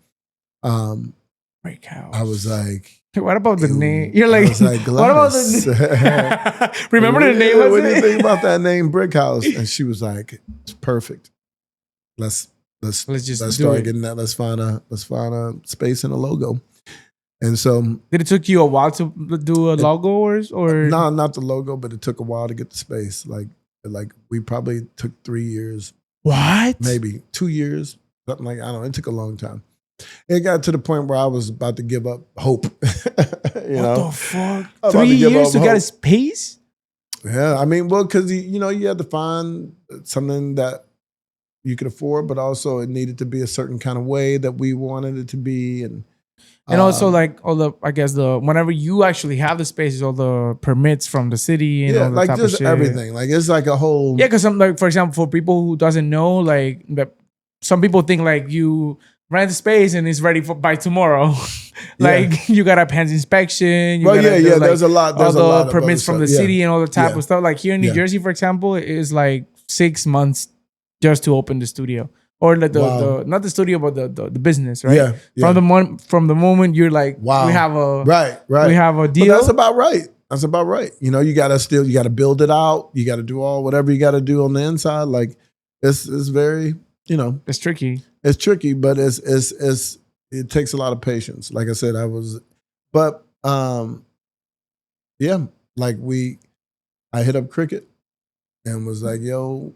Break House. I was like, What about the Ew. name? You're I like, was like, what about Gladys. the remember the name? What do you think about that name, Brick House? And she was like, it's perfect. Let's Let's just let's do start it. getting that. Let's find a space and a logo. And so Did it took you a while to do a logo or no, not the logo, but it took a while to get the space. Like we probably took 3 years, what? maybe 2 years, something like, I don't know. It took a long time. It got to the point where I was about to give up hope. What the fuck? I'm about 3 to give years up to get a hope. space? Yeah, I mean, well, because you had to find something that you could afford, but also it needed to be a certain kind of way that we wanted it to be, and Also, like all the, I guess whenever you actually have the spaces, all the permits from the city and all the like type of just shit. everything. Like it's like a whole Yeah, because some, like, for example, for people who doesn't know, like that, some people think like you rent a space and it's ready for by tomorrow. Like you got a PANS inspection. You Well, gotta yeah. do, like, There's a lot. There's all a lot the of permits other from the stuff. city and all the type Yeah. of stuff. Like here in New Yeah. Jersey, for example, it is like 6 months just to open the studio. Or like Wow. the not the studio, but the business, right? Yeah, yeah. From the moment you're like, Wow. we have a right. we have a But deal. that's about right. That's about right. You got to build it out. You got to do whatever you got to do on the inside. Like it's very, It's tricky. it's tricky, but it takes a lot of patience. Like I said, but yeah, like I hit up Cricket and was like, yo,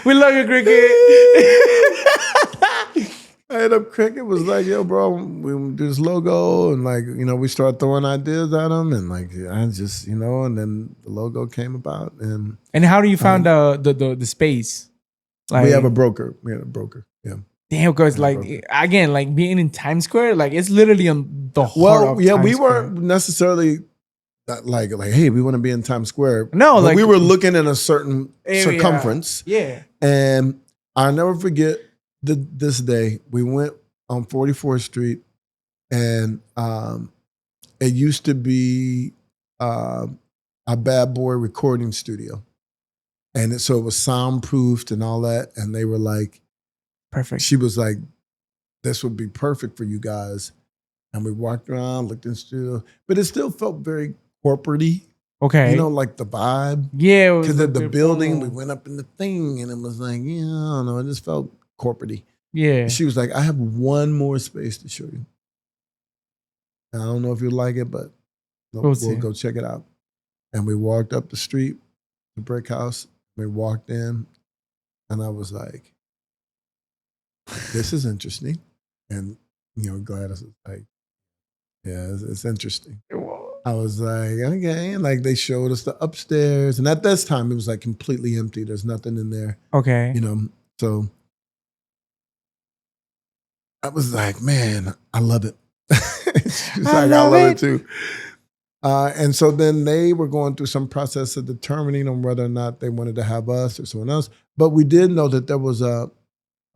We love you, Cricket. I hit up Cricket, was like, yo, bro, we do this logo, and like, we start throwing ideas at them, and like, I just, and then the logo came about, and And how do you find the space? Like, we have a broker. Yeah. damn, because like again, like being in Times Square, like it's literally on the heart of Yeah, Times we Square. weren't necessarily like, hey, we want to be in Times Square. No, but like we were looking in a certain area. circumference. Yeah. And I'll never forget this day. We went on 44th Street, and it used to be a Bad Boy recording studio. And so it was soundproofed and all that. And they were like, Perfect. she was like, this would be perfect for you guys. And we walked around, looked in the studio, but it still felt very corporate-y. Okay. Like the vibe. Yeah. Because at the building, we went up in the thing, and it was like, yeah, I don't know, it just felt corporate-y. Yeah. She was like, I have one more space to show you. And I don't know if you like it, but we'll go check it out. And we walked up the street, the brick house. We walked in, and I was like, this is interesting. And, Gladys was like, yeah, it's interesting. I was like, okay. And like they showed us the upstairs. And at this time, it was like completely empty. There's nothing in there. Okay. So I was like, man, I love it. She's like, I love it too. And so then they were going through some process of determining on whether or not they wanted to have us or someone else. But we did know that there was a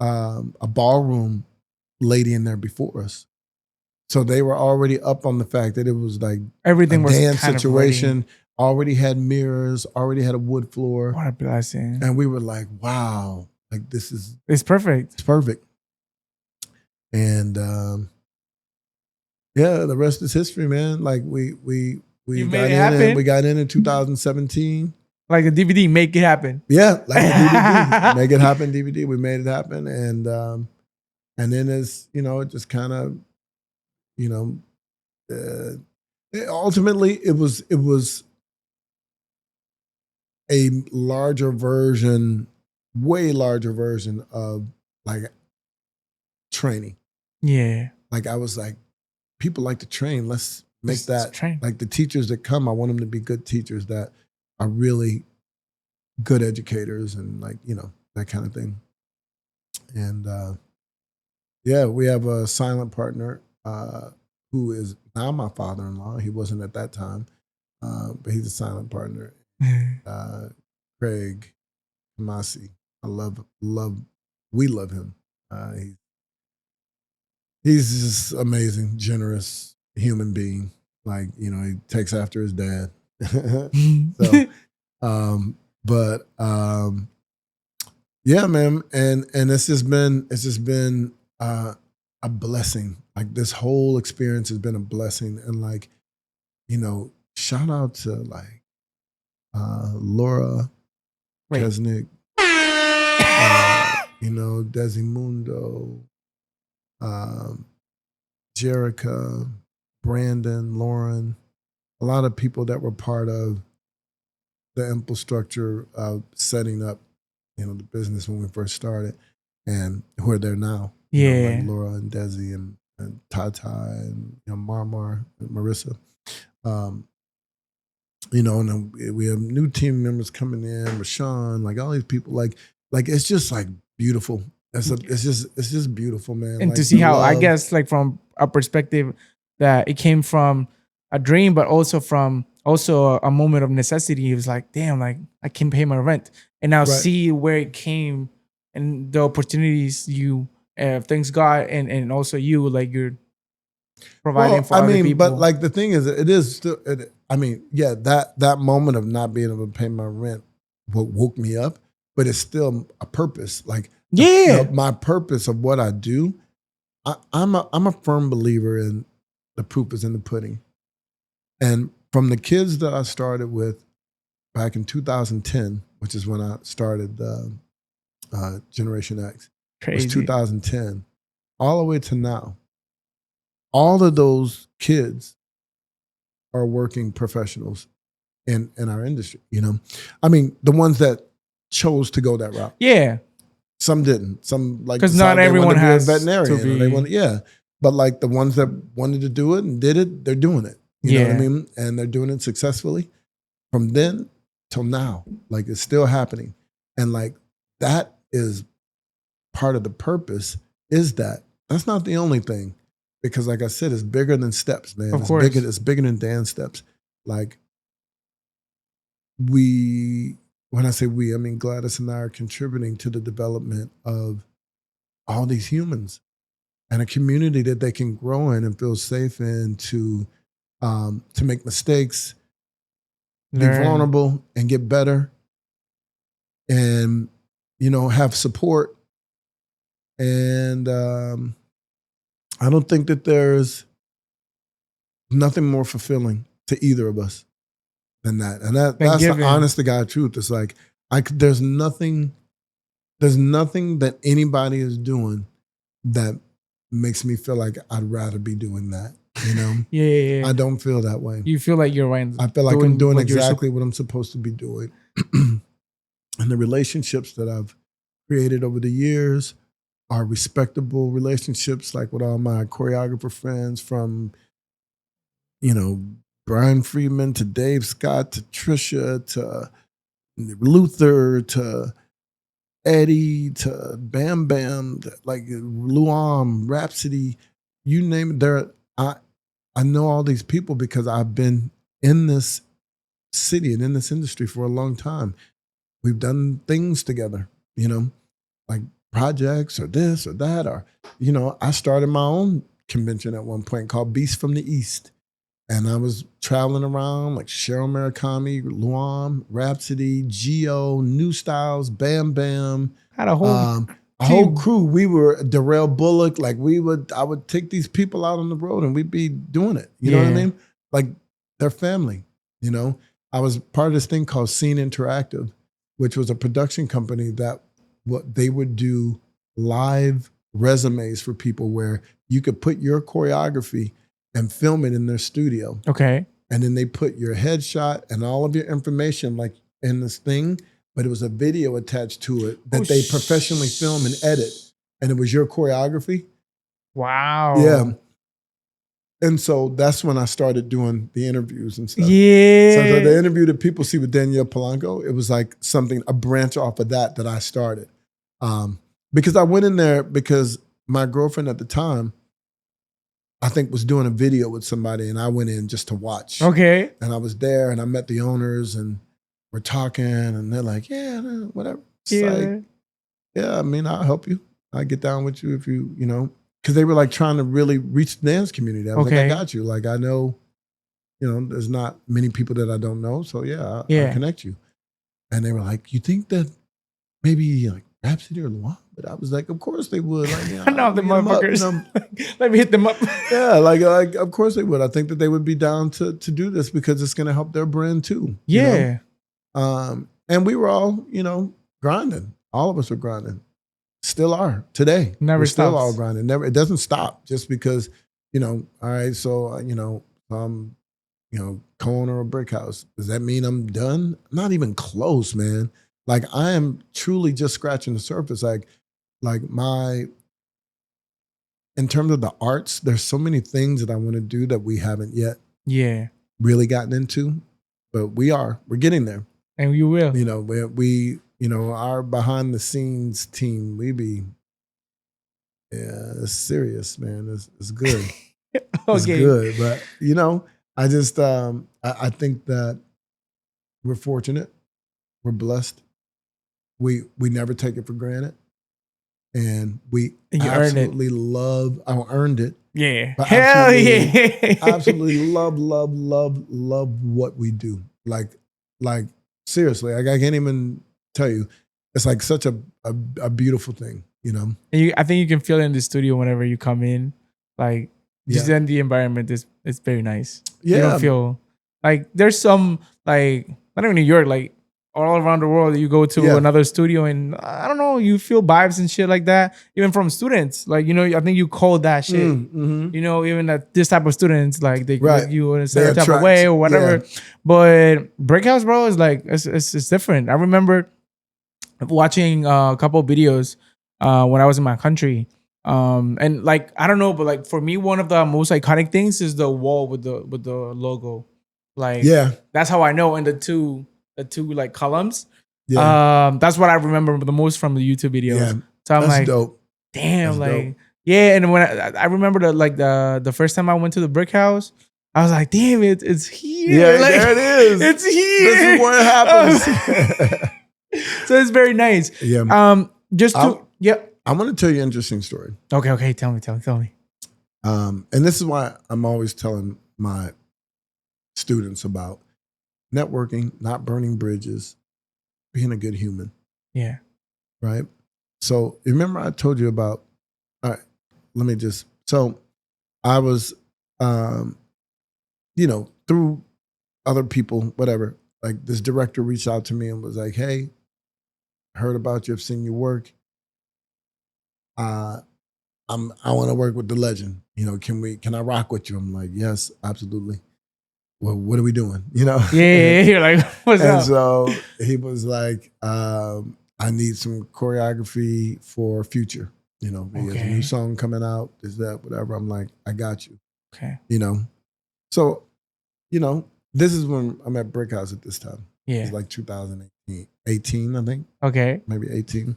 ballroom lady in there before us. So they were already up on the fact that it was like Everything a was dance kind situation, of already had mirrors, already had a wood floor. ready. What a blessing. And we were like, wow, like It's perfect. it's perfect. And yeah, the rest is history, man. Like we You got made it in happen? and we got in 2017. Like a DVD, make it happen. Yeah, like a DVD. Make it happen DVD. We made it happen. And then it's, it just kind of, ultimately it was a larger version, way larger version of like training. Yeah. Like I was like, people like to train. Let's make Let's that train. like the teachers that come. I want them to be good teachers that are really good educators and like, that kind of thing. And yeah, we have a silent partner who is now my father-in-law. He wasn't at that time, but he's a silent partner. Craig Kamasi. We love him. He's just amazing, generous human being. Like, he takes after his dad. So, yeah, man. And it's just been a a blessing. Like this whole experience has been a blessing. And like, shout out to like Laura Wait. Kesnick, Desimundo, Jerica, Brandon, Lauren, a lot of people that were part of the infrastructure of setting up, the business when we first started, and who are there now. Yeah. Like Laura and Desi and Tata and Marmar and Marissa. And then we have new team members coming in, Rashawn, like all these people, like it's just like beautiful. It's just beautiful, man. And like, to see how, I love. guess, like from a perspective that it came from a dream, but also from a moment of necessity. It was like, damn, like I can pay my rent, and now see where it came and the opportunities you, thanks God, and also you, like you're providing for other people. But like the thing is, it is still. That moment of not being able to pay my rent woke me up, but it's still a purpose. Like my purpose of what I do. I'm a firm believer in the proof is in the pudding. And from the kids that I started with back in 2010, which is when I started Generation X, it was 2010, all the way to now, all of those kids are working professionals in our industry, the ones that chose to go that route. Yeah. Some didn't. Some like because not everyone has a veterinarian. to be. They want, but like the ones that wanted to do it and did it, they're doing it. You know what I mean? And they're doing it successfully from then till now. Like it's still happening, and like that is part of the purpose. Is that's not the only thing, because like I said, it's bigger than steps, man. Of course, it's bigger than dance steps. Like when I say we, I mean Gladys and I are contributing to the development of all these humans and a community that they can grow in and feel safe in to make mistakes, be vulnerable, and get better, and have support. And I don't think that there's nothing more fulfilling to either of us than that. And that's the honest to God truth. It's like there's nothing that anybody is doing that makes me feel like I'd rather be doing that. Yeah. I don't feel that way. You feel like you're right. I feel like I'm doing exactly what I'm supposed to be doing. And the relationships that I've created over the years are respectable relationships, like with all my choreographer friends, from Brian Friedman to Dave Scott to Trisha to Luther to Eddie to Bam Bam, like Luam, Rhapsody, you name it. I know all these people because I've been in this city and in this industry for a long time. We've done things together, like projects or this or that, or, I started my own convention at one point called Beast from the East. And I was traveling around like Cheryl Murakami, Luam, Rhapsody, Geo, New Styles, Bam Bam. Had a whole a whole crew. We were Darrell Bullock. Like I would take these people out on the road and we'd be doing it. You know what I mean? Like they're family. I was part of this thing called Scene Interactive, which was a production company that what they would do live resumes for people where you could put your choreography and film it in their studio. Okay. And then they put your headshot and all of your information like in this thing, but it was a video attached to it that they professionally film and edit. And it was your choreography. Wow. Yeah. And so that's when I started doing the interviews and stuff. Yeah. So the interview that people see with Danielle Polanco, it was like a branch off of that I started. Because I went in there because my girlfriend at the time, I think, was doing a video with somebody, and I went in just to watch. Okay. And I was there, and I met the owners, and we're talking, and they're like, yeah, whatever. It's like, yeah, I mean, I'll help you. I'll get down with you if you, because they were like trying to really reach the dance community. I was like, I got you. Like, I know, there's not many people that I don't know, so I'll connect you. And they were like, you think that maybe like Rhapsody or Luan But I was like, of course they would. Like, I know the motherfuckers. Let me hit them up. Yeah, like of course they would. I think that they would be down to do this because it's going to help their brand too. Yeah. And we were all, grinding. All of us were grinding. Still are today. We're still stops. all grinding. Never. It doesn't stop just because, all right. So, co-owner of Brick House. Does that mean I'm done? Not even close, man. Like I am truly just scratching the surface. Like in terms of the arts, there's so many things that I want to do that we haven't yet really gotten into, but we're getting there. And you will. We our behind the scenes team, it's serious, man. It's good. Okay. It's good. But I just I think that we're fortunate. We're blessed. We never take it for granted. And we absolutely love, I earned it. Yeah. But Hell yeah. absolutely love what we do. Like seriously, I can't even tell you. It's like such a beautiful thing, And I think you can feel it in the studio whenever you come in. Like, just in the environment, it's very nice. Yeah. You don't feel like there's some, like, not even New York, like all around the world, you go to another studio and I don't know, you feel vibes and shit like that. Even from students, like, I think you code that shit. Mm-hmm. Even that this type of students, like they right. look you in a certain type of way or whatever. Yeah. But Brick House, bro, is like, it's different. I remember watching a couple of videos when I was in my country. And like, I don't know, but like for me, one of the most iconic things is the wall with the logo. Like, that's how I know. And the two like columns. Yeah. That's what I remember the most from the YouTube videos. Yeah. So I'm that's like, dope. Damn, that's like, dope. Yeah. And when I remember the first time I went to the Brick House, I was like, damn, it's here. Yeah, like, there it is. It's here. This is where it happens. So it's very nice. Yeah. I want to tell you an interesting story. Okay. Tell me. And this is why I'm always telling my students about networking, not burning bridges, being a good human. Yeah. Right? So remember I told you about, all right, so I was, through other people, whatever, like this director reached out to me and was like, hey, heard about you, I've seen your work. I want to work with the legend. Can I rock with you? I'm like, yes, absolutely. Well, what are we doing? Yeah. You're like, what's up? And so he was like, I need some choreography for Future. He has a new song coming out. Is that whatever? I'm like, I got you. Okay. So, this is when I'm at Brick House at this time. Yeah. It was like 2018, I think. Okay. Maybe 18.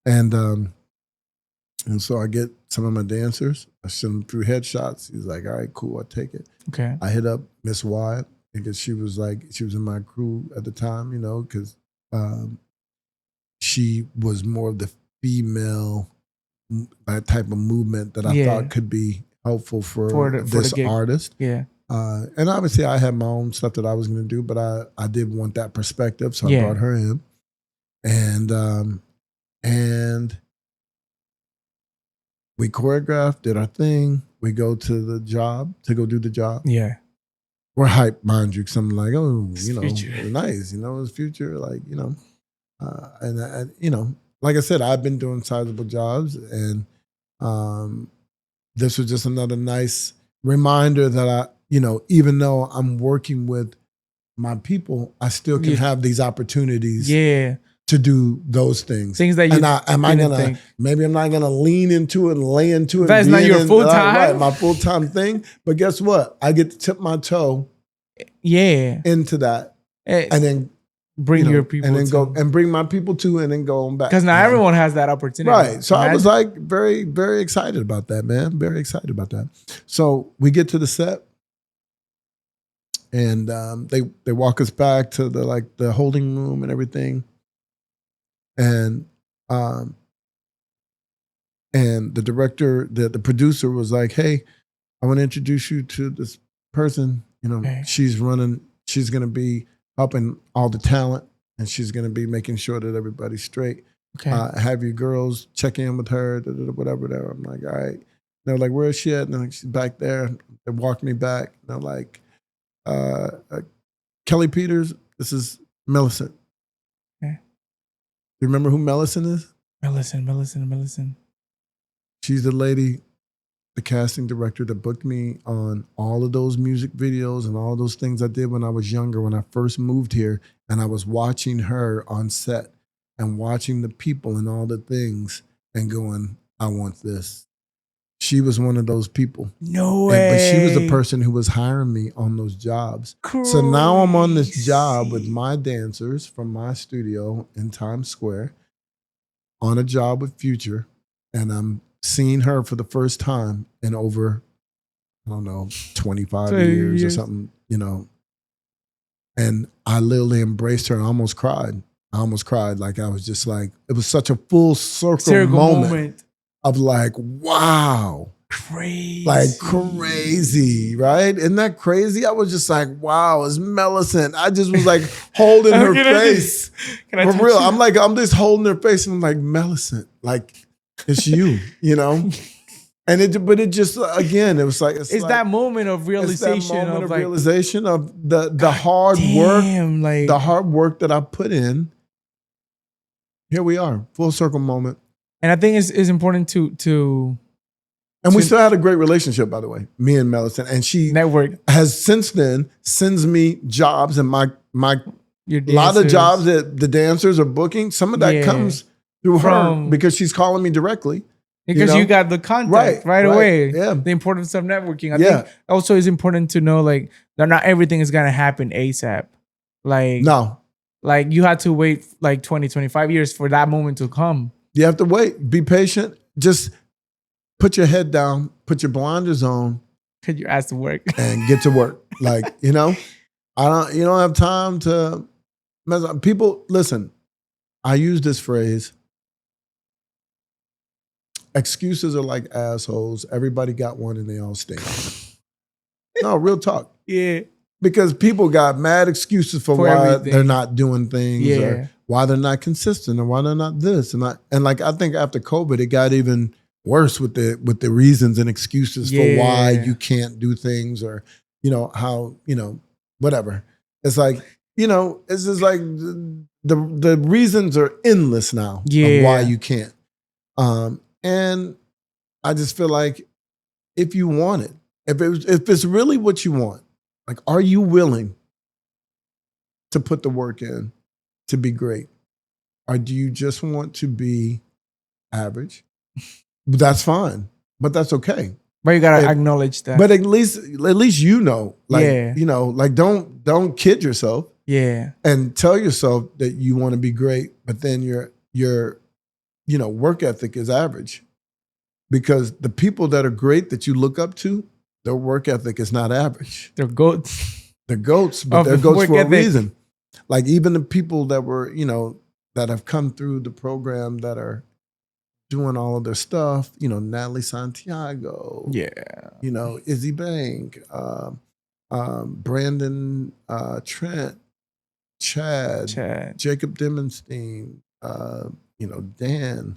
And so I get some of my dancers. I send them through headshots. He's like, all right, cool, I'll take it. Okay. I hit up Miss Wyatt because she was in my crew at the time, because she was more of the female type of movement that I thought could be helpful for this artist. Yeah. And obviously I had my own stuff that I was going to do, but I did want that perspective. So I brought her in. And we choreographed, did our thing. We go to the job to go do the job. Yeah. We're hyped, mind you, because I'm like, Future. Nice, it's Future, like, and like I said, I've been doing sizable jobs, and this was just another nice reminder that I, even though I'm working with my people, I still can have these opportunities. Yeah. To do those things. Things that you maybe I'm not gonna lean into it and lay into it. That's not your full time. Right, my full time thing. But guess what? I get to tip my toe into that. And then bring your people and then go and bring my people too, and then go on back. Because now everyone has that opportunity. Right. So I was like very, very excited about that, man. Very excited about that. So we get to the set. And they walk us back to the holding room and everything. And the director, the producer was like, hey, I want to introduce you to this person. She's going to be helping all the talent, and she's going to be making sure that everybody's straight. Okay. Have your girls check in with her, whatever. I'm like, all right. They're like, where is she at? And I'm like, she's back there. They walked me back. And they're like, Kelly Peters, this is Millicent. Okay. You remember who Millicent is? Millicent. She's the lady, the casting director that booked me on all of those music videos and all those things I did when I was younger, when I first moved here. And I was watching her on set and watching the people and all the things and going, I want this. She was one of those people. No way. But she was the person who was hiring me on those jobs. Crazy. So now I'm on this job with my dancers from my studio in Times Square on a job with Future. And I'm seeing her for the first time in over, I don't know, 25 years or something, you know. And I literally embraced her and almost cried. Like I was just like, it was such a full circle moment of like, wow. Crazy. Like crazy, right? Isn't that crazy? I was just like, wow, it's Millicent. I just was like holding her face. For real. I'm just holding her face and I'm like, Millicent, like it's you, you know? And it just, again, it was like, it's like, that moment of realization of the hard work, the hard work that I put in. Here we are, full circle moment. And I think it's important to and we still had a great relationship, by the way, me and Millicent. And she has since then sends me jobs and my lot of jobs that the dancers are booking. Some of that comes through her because she's calling me directly. Because you got the contact right away. Yeah. The importance of networking. I think also it's important to know like that not everything is gonna happen ASAP. Like no. Like you had to wait like 20, 25 years for that moment to come. You have to wait. Be patient. Just put your head down, put your blinders on. Put your ass to work. And get to work. Like, you know, you don't have time to mess up. People, listen, I use this phrase. Excuses are like assholes. Everybody got one and they all stink. No, real talk. Yeah. Because people got mad excuses for why everything. They're not doing things or why they're not consistent or why they're not this. And like I think after COVID, it got even worse with the reasons and excuses for why you can't do things or, you know, how, you know, whatever. It's like, you know, it's just like the reasons are endless now of why you can't. And I just feel like if you want it, if it's really what you want, like, are you willing to put the work in to be great? Or do you just want to be average? That's fine, but that's okay. But you gotta acknowledge that. But at least you know, like you know, like don't kid yourself. Yeah. And tell yourself that you want to be great, but then your you know, work ethic is average. Because the people that are great that you look up to, their work ethic is not average. They're goats. They're goats, but they're goats for a reason. Like even the people that were, you know, that have come through the program that are doing all of their stuff, you know, Natalie Santiago, you know, Izzy Bank, Brandon Trent, Chad, Jacob Demonstein, you know, Dan.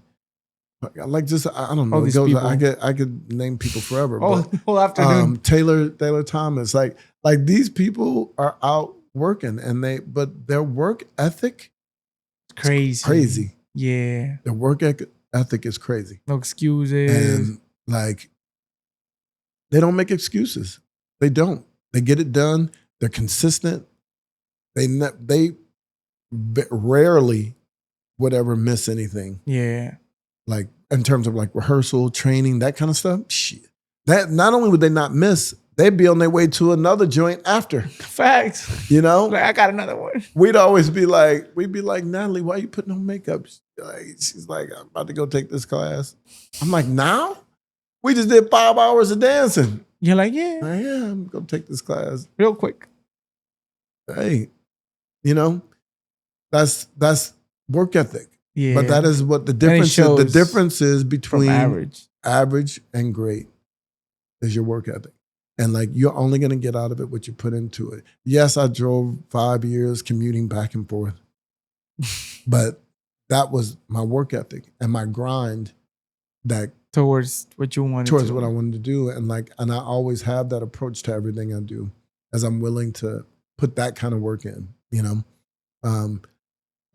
Like just I don't know. It goes, I could name people forever. Whole afternoon. Taylor Thomas. Like these people are out working, and but their work ethic, crazy. Yeah, their work ethic is crazy. No excuses. And like they don't make excuses. They don't. They get it done. They're consistent. They rarely would ever miss anything. Yeah. Like in terms of like rehearsal, training, that kind of stuff. Shit. That not only would they not miss, they'd be on their way to another joint after. Facts. You know? Like I got another one. We'd be like, Natalie, why you putting on makeup? She's like, I'm about to go take this class. I'm like, now? We just did 5 hours of dancing. You're like, yeah. I'm gonna take this class. Real quick. Hey, you know, that's work ethic. Yeah. But that is what the difference is. The difference is between average and great is your work ethic. And like you're only gonna get out of it what you put into it. Yes, I drove 5 years commuting back and forth. But that was my work ethic and my grind that towards what you wanted towards to. what I wanted to do. And I always have that approach to everything I do, as I'm willing to put that kind of work in, and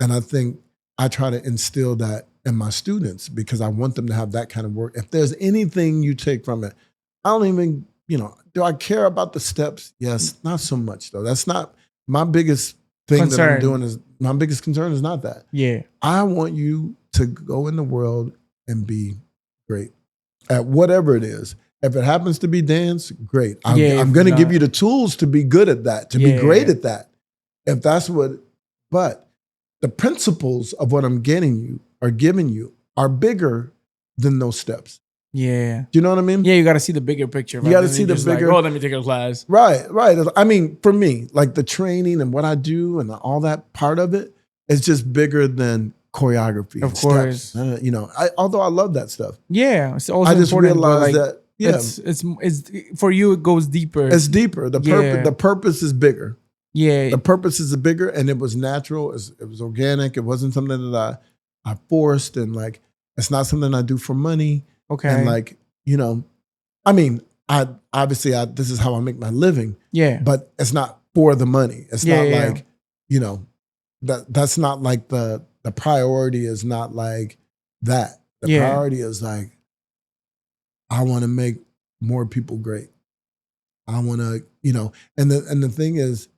I think I try to instill that in my students because I want them to have that kind of work. If there's anything you take from it, I don't even, do I care about the steps? Yes, not so much though. That's not my biggest thing that I'm doing. Is my biggest concern is not that. Yeah. I want you to go in the world and be great at whatever it is. If it happens to be dance, great. I'm going to give you the tools to be good at that, to be great at that. If that's but the principles of what I'm giving you are bigger than those steps. Yeah. Do you know what I mean? Yeah, you got to see the bigger picture. You got to see the bigger. Like, oh, let me take a class. Right. I mean, for me, like the training and what I do and all that part of it is just bigger than choreography. Of course. Steps. Although I love that stuff. Yeah. It's also I just important, realized that. Yeah. It's for you, it goes deeper. It's deeper. The purpose is bigger. Yeah. The purpose is bigger, and it was natural. It was organic. It wasn't something that I forced, and like it's not something I do for money. Okay. And like, I mean, I obviously this is how I make my living. Yeah. But it's not for the money. It's not like, that's not like the priority is not like that. The priority is like, I want to make more people great. I want to, and the thing is,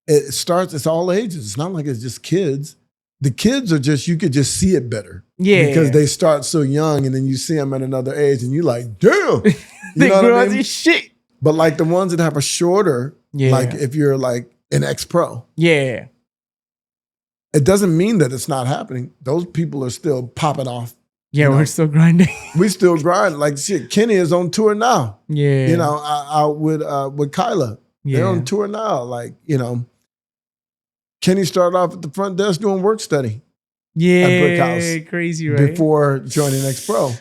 it's all ages. It's not like it's just kids. The kids are just, you could just see it better. Yeah. Because they start so young and then you see them at another age and you're like, damn. They grow up this shit. But like the ones that have a shorter, like if you're like an ex-pro. Yeah. It doesn't mean that it's not happening. Those people are still popping off. Yeah, we're still grinding. We still grind. Like shit, Kenny is on tour now. Yeah. Out with Kyla. Yeah. They're on tour now. Like, Kenny started off at the front desk doing work study. Yeah. At Brick House. Crazy, right? Before joining X-Pro.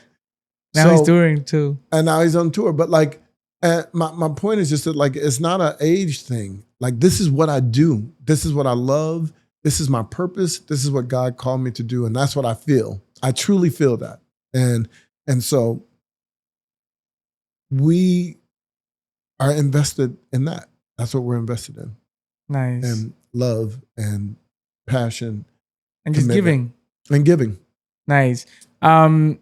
Now he's touring too. And now he's on tour. But like, my point is just that like, it's not an age thing. Like, this is what I do. This is what I love. This is my purpose. This is what God called me to do. And that's what I feel. I truly feel that. And so we are invested in that. That's what we're invested in. Nice. And love and passion. And just giving. And giving. Nice. Talking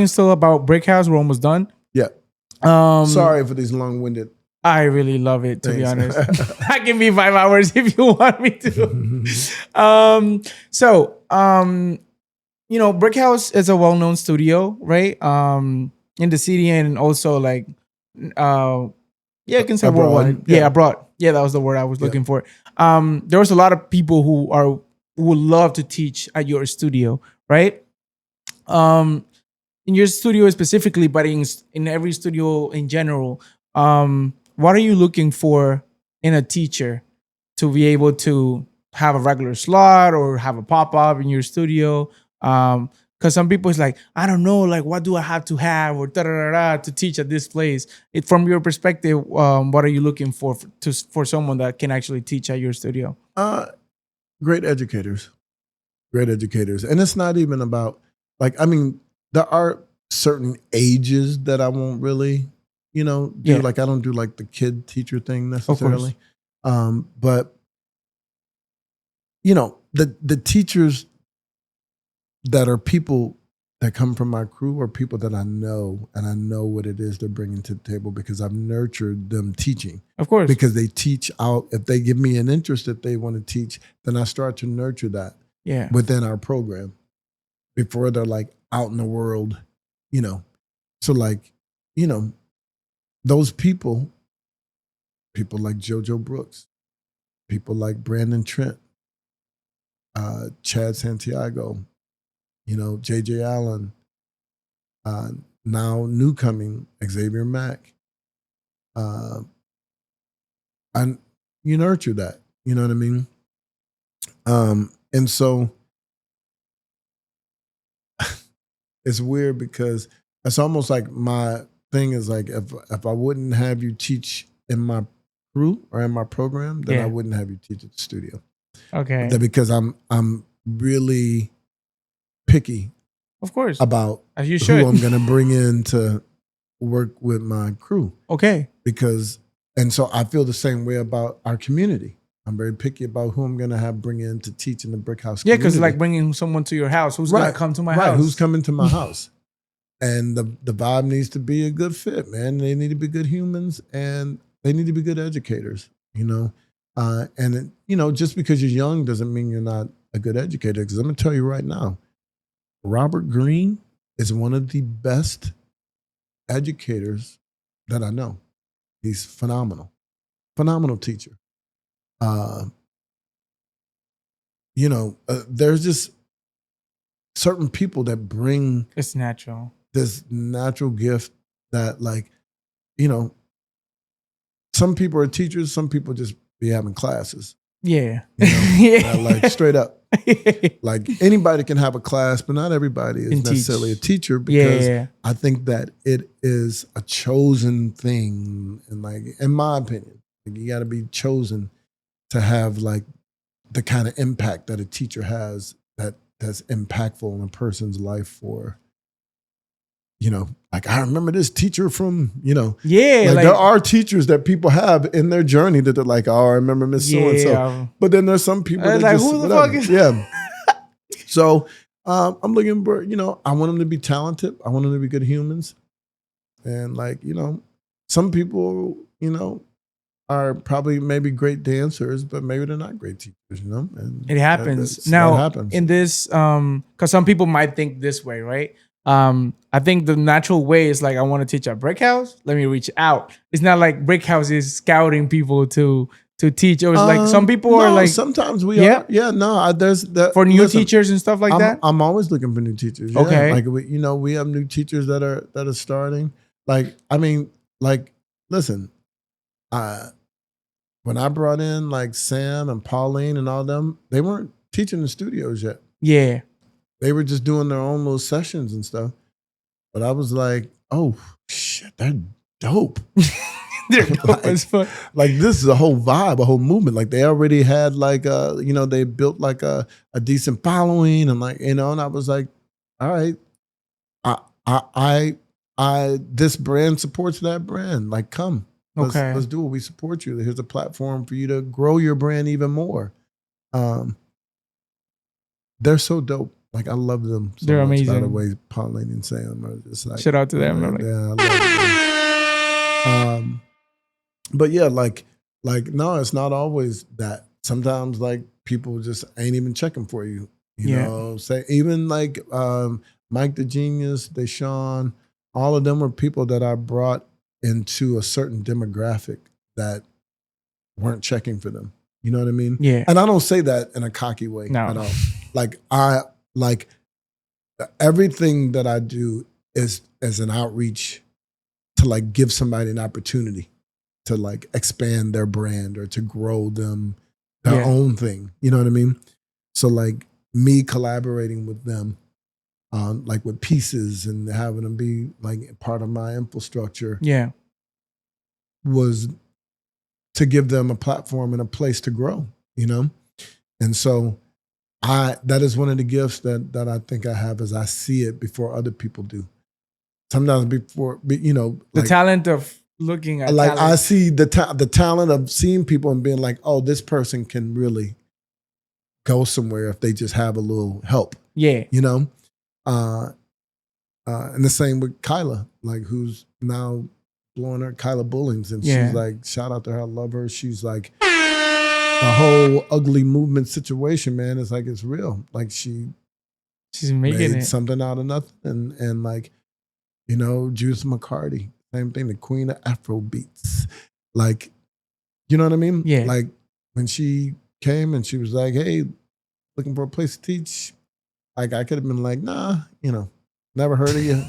still about Brick House, we're almost done. Yeah. Sorry for these long-winded. I really love it, to be honest. I can be 5 hours if you want me to. Brick House is a well-known studio, right? In the city and also like, I can say worldwide. Yeah, abroad. Yeah, that was the word I was looking for. There was a lot of people who would love to teach at your studio, right? In your studio specifically, but in every studio in general, what are you looking for in a teacher to be able to have a regular slot or have a pop-up in your studio? Because some people is like, I don't know, like what do I have to have or to teach at this place? From your perspective, what are you looking for someone that can actually teach at your studio? Great educators. And it's not even about there are certain ages that I won't really, do. Like I don't do like the kid teacher thing necessarily. But the teachers that are people that come from my crew are people that I know, and I know what it is they're bringing to the table because I've nurtured them teaching. Of course. Because they teach out. If they give me an interest that they want to teach, then I start to nurture that within our program before they're like out in the world, So like, those people like JoJo Brooks, people like Brandon Trent, Chad Santiago, J.J. Allen, now newcoming Xavier Mack. And you nurture that, you know what I mean? And so it's weird because it's almost like my thing is like, if I wouldn't have you teach in my crew or in my program, then I wouldn't have you teach at the studio. Okay. Because I'm really picky Of course. about As you who should. I'm gonna bring in to work with my crew. Okay. And so I feel the same way about our community. I'm very picky about who I'm gonna have bring in to teach in the brick house Yeah, community. because like bringing someone to your house, who's gonna come to my house? Who's coming to my house? And the vibe needs to be a good fit, man. They need to be good humans, and they need to be good educators, just because you're young doesn't mean you're not a good educator. Because I'm gonna tell you right now, Robert Greene is one of the best educators that I know. He's phenomenal teacher. There's just certain people that bring It's natural. this natural gift that, some people are teachers, some people just be having classes. Yeah. Like straight up. Like anybody can have a class, but not everybody is necessarily a teacher, because I think that it is a chosen thing. And like, in my opinion, you got to be chosen to have like the kind of impact that a teacher has that's impactful in a person's life for, like I remember this teacher from, there are teachers that people have in their journey that they're like, oh, I remember Miss so-and-so. But then there's some people that like, just, who the whatever. fuck is Yeah. So I'm looking for, I want them to be talented. I want them to be good humans. And like, some people, are probably maybe great dancers, but maybe they're not great teachers, And it happens. that happens. In this, because some people might think this way, right? I think the natural way is like, I want to teach at Brick House. Let me reach out. It's not like Brick House is scouting people to teach. Or it's like some people are like, sometimes we are. Yeah, no, there's that for new teachers and stuff like that. I'm always looking for new teachers. Yeah. Okay, like we have new teachers that are starting. Like, I mean, like, listen, when I brought in like Sam and Pauline and all them, they weren't teaching in studios yet. Yeah. They were just doing their own little sessions and stuff. But I was like, oh, shit, they're dope. They're dope as fuck. Like, this is a whole vibe, a whole movement. Like, they already had like, they built like a decent following. And like, and I was like, all right, I this brand supports that brand. Like, come. Let's do it. We support you. Here's a platform for you to grow your brand even more. They're so dope. Like, I love them so They're much. amazing. By the way, Pauline and Sam are just like, shout out to them. Yeah, I love them. But yeah, like no, it's not always that. Sometimes like people just ain't even checking for you. You know, say even like Mike the Genius, Deshaun, all of them were people that I brought into a certain demographic that weren't checking for them. You know what I mean? Yeah. And I don't say that in a cocky way at all. Like everything that I do is as an outreach to like give somebody an opportunity to like expand their brand or to grow them their own thing. You know what I mean? So like me collaborating with them on like with pieces and having them be like part of my infrastructure was to give them a platform and a place to grow, And so that is one of the gifts that I think I have is I see it before other people do. Sometimes before, the talent of looking at like talent. I see the talent of seeing people and being like, oh, this person can really go somewhere if they just have a little help. Yeah. And the same with Kyla, like who's now blowing her, Kyla Bullings, and she's like, shout out to her, I love her. She's like, the whole ugly movement situation, man, is like, it's real. Like she's making it something out of nothing, and like, Judith McCarty, same thing, the queen of Afro beats, like, you know what I mean? Yeah. Like when she came and she was like, hey, looking for a place to teach. Like I could have been like, nah, never heard of you,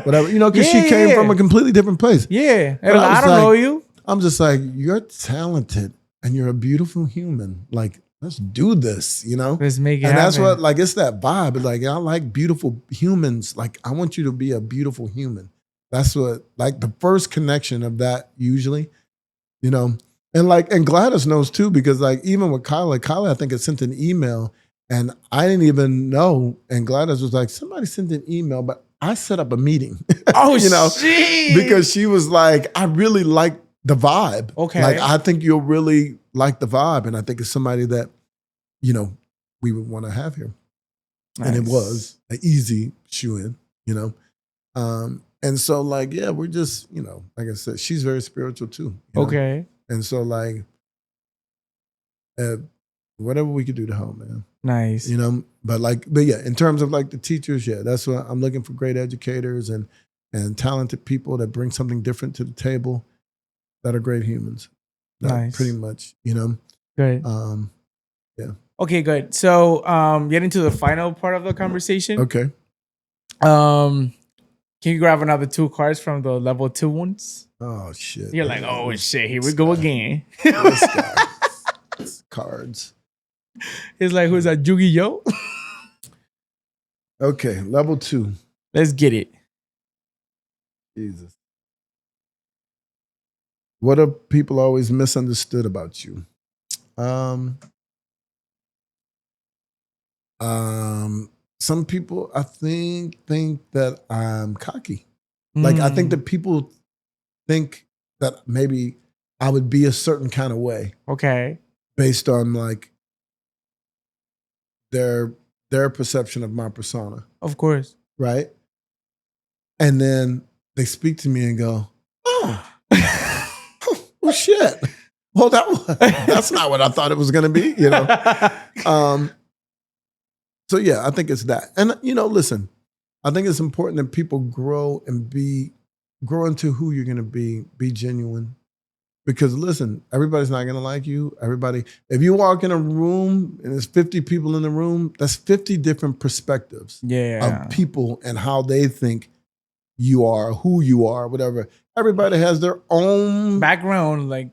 whatever, because she came from a completely different place. Yeah, and I don't know you. I'm just like, you're talented and you're a beautiful human. Like, let's do this, Let's make it and happen. that's what, like, it's that vibe. It's like, I like beautiful humans. Like, I want you to be a beautiful human. That's what, like, the first connection of that usually, and And Gladys knows too, because like even with Kyla, I think had sent an email and I didn't even know. And Gladys was like, somebody sent an email, but I set up a meeting. Oh, shit. Because she was like, I really like the vibe. Okay. Like, I think you'll really like the vibe. And I think it's somebody that, we would want to have here. Nice. And it was an easy shoe in, And so like, yeah, we're just, like I said, she's very spiritual too. Okay. And so like, whatever we could do to help, man. Nice. But yeah, in terms of like the teachers, yeah, that's what I'm looking for, great educators and talented people that bring something different to the table that are great humans. Nice. Pretty much, Good. Yeah. Okay, good. So getting to the final part of the conversation. Okay. Can you grab another 2 cards from the level 2 ones? Oh shit. You're like, oh shit, here we go again. This guy. Cards. It's like, who's that, Yu-Gi-Oh? Okay, level 2. Let's get it. Jesus. What are people always misunderstood about you? Some people I think that I'm cocky. Like I think that people think that maybe I would be a certain kind of way. Okay. Based on like their perception of my persona. Of course. Right? And then they speak to me and go, oh, well, shit. Well, that's not what I thought it was going to be, So yeah, I think it's that. And listen, I think it's important that people grow into who you're going to be genuine. Because listen, everybody's not going to like you. If you walk in a room and there's 50 people in the room, that's 50 different perspectives of people and how they think you are, who you are, whatever. Everybody has their own background, like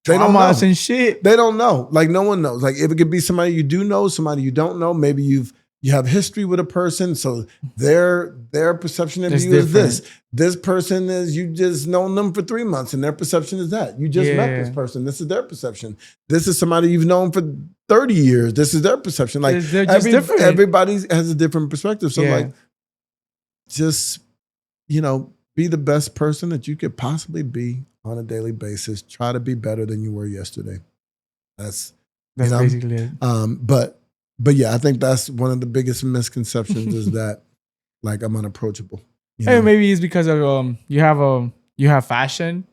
they don't know and shit. They don't know. Like no one knows. Like if it could be somebody you do know, somebody you don't know, maybe you have history with a person, so their perception of you is this. This person is, you just known them for 3 months and their perception is that. You just met this person. This is their perception. This is somebody you've known for 30 years. This is their perception. Like they're just different. Everybody has a different perspective. So like, just, be the best person that you could possibly be on a daily basis. Try to be better than you were yesterday. That's basically it. But yeah, I think that's one of the biggest misconceptions is that like I'm unapproachable. Hey, maybe it's because of you have fashion,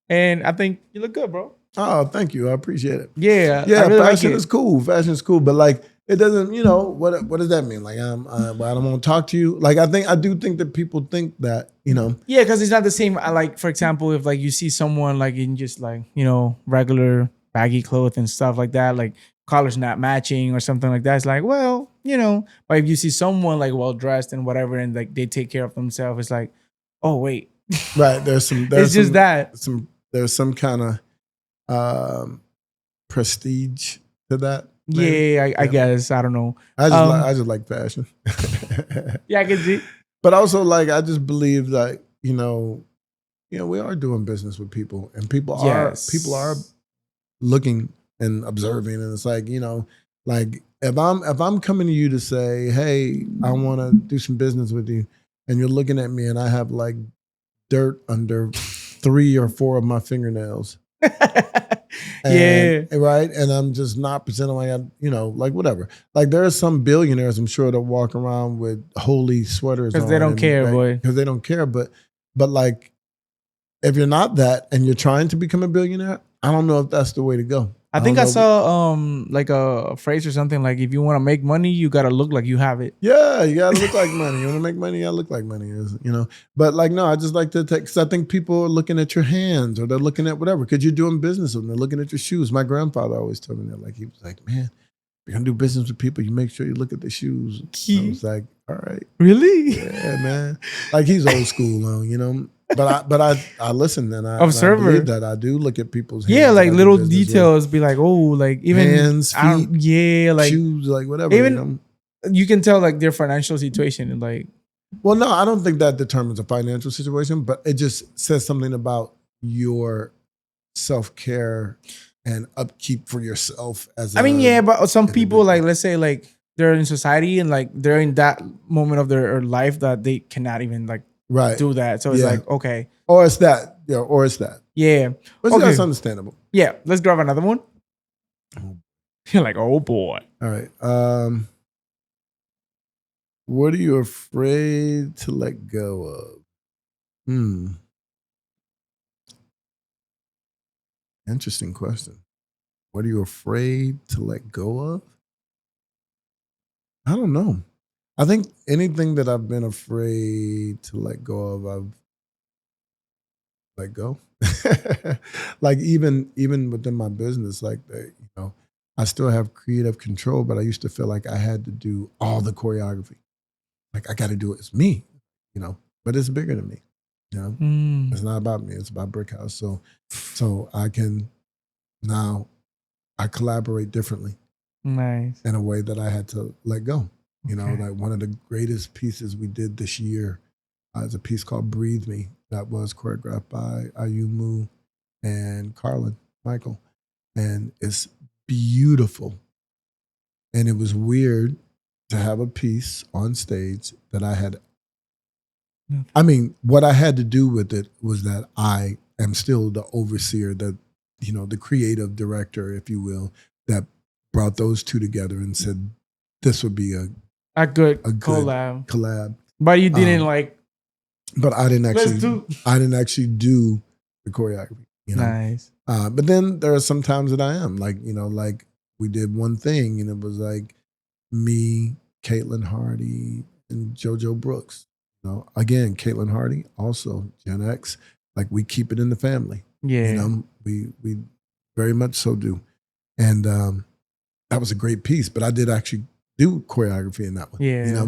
and I think you look good, bro. Oh, thank you. I appreciate it. Yeah, yeah. really Fashion like is cool. Fashion is cool, but like it doesn't. What does that mean? Like I don't want to talk to you. Like I do think that people think that Yeah, because it's not the same. Like for example, if like you see someone like in just like regular baggy clothes and stuff like that, like colors not matching or something like that, it's like, well, but if you see someone like well dressed and whatever and like they take care of themselves, it's like, oh wait, right, there's some kind of prestige to that. Yeah, I guess, I don't know. I just like fashion. Yeah, I can see. But also like I just believe that we are doing business with people and people are looking and observing, and it's like, like if I'm coming to you to say, hey, I want to do some business with you, and you're looking at me and I have like dirt under 3 or 4 of my fingernails. Right. And I'm just not presenting like like whatever. Like there are some billionaires, I'm sure, that walk around with holy sweaters because they don't care, boy. Because they don't care. But like if you're not that and you're trying to become a billionaire, I don't know if that's the way to go. I think I saw like a phrase or something like, if you want to make money, you got to look like you have it. Yeah, you got to look like money. You want to make money, you got to look like money, But like, no, I just like to take, because I think people are looking at your hands or they're looking at whatever, because you're doing business with them. They're looking at your shoes. My grandfather always told me that. Like, he was like, man, if you're going to do business with people, you make sure you look at the shoes. I was like, all right. Really? Yeah, man. Like, he's old school, though, But I listen and I believe that I do look at people's hands. Yeah, like little details be like, oh, like even hands, feet, like shoes, like whatever. Even you can tell like their financial situation and like. Well, no, I don't think that determines a financial situation, but it just says something about your self-care and upkeep for yourself as I mean, yeah, but some people, individual. like, let's say, like, they're in society and like they're in that moment of their life that they cannot even like right. do that. So it's Yeah. like, okay, Or it's that. Yeah, or it's that. yeah, But okay, that's understandable. yeah. Let's grab another one. Oh. You're like, oh boy. All right. What are you afraid to let go of? Interesting question. What are you afraid to let go of? I don't know. I think anything that I've been afraid to let go of, I've let go. Like even within my business, like I still have creative control, but I used to feel like I had to do all the choreography. Like I got to do it. It's me, but it's bigger than me. It's not about me. It's about Brick House. So I can now I collaborate differently. Nice. In a way that I had to let go. Okay. Like one of the greatest pieces we did this year is a piece called Breathe Me that was choreographed by Ayumu and Carlin Michael. And it's beautiful. And it was weird to have a piece on stage that I had. I mean, what I had to do with it was that I am still the overseer, the creative director, if you will, that brought those two together and said, this would be a good collab. But you didn't but I didn't actually do the choreography. Nice. But then there are some times that I am like we did one thing and it was like me, Caitlin Hardy, and JoJo Brooks. Again, Caitlin Hardy, also Gen X. Like we keep it in the family. Yeah. We very much so do. And that was a great piece, but I did actually do choreography in that one. Yeah.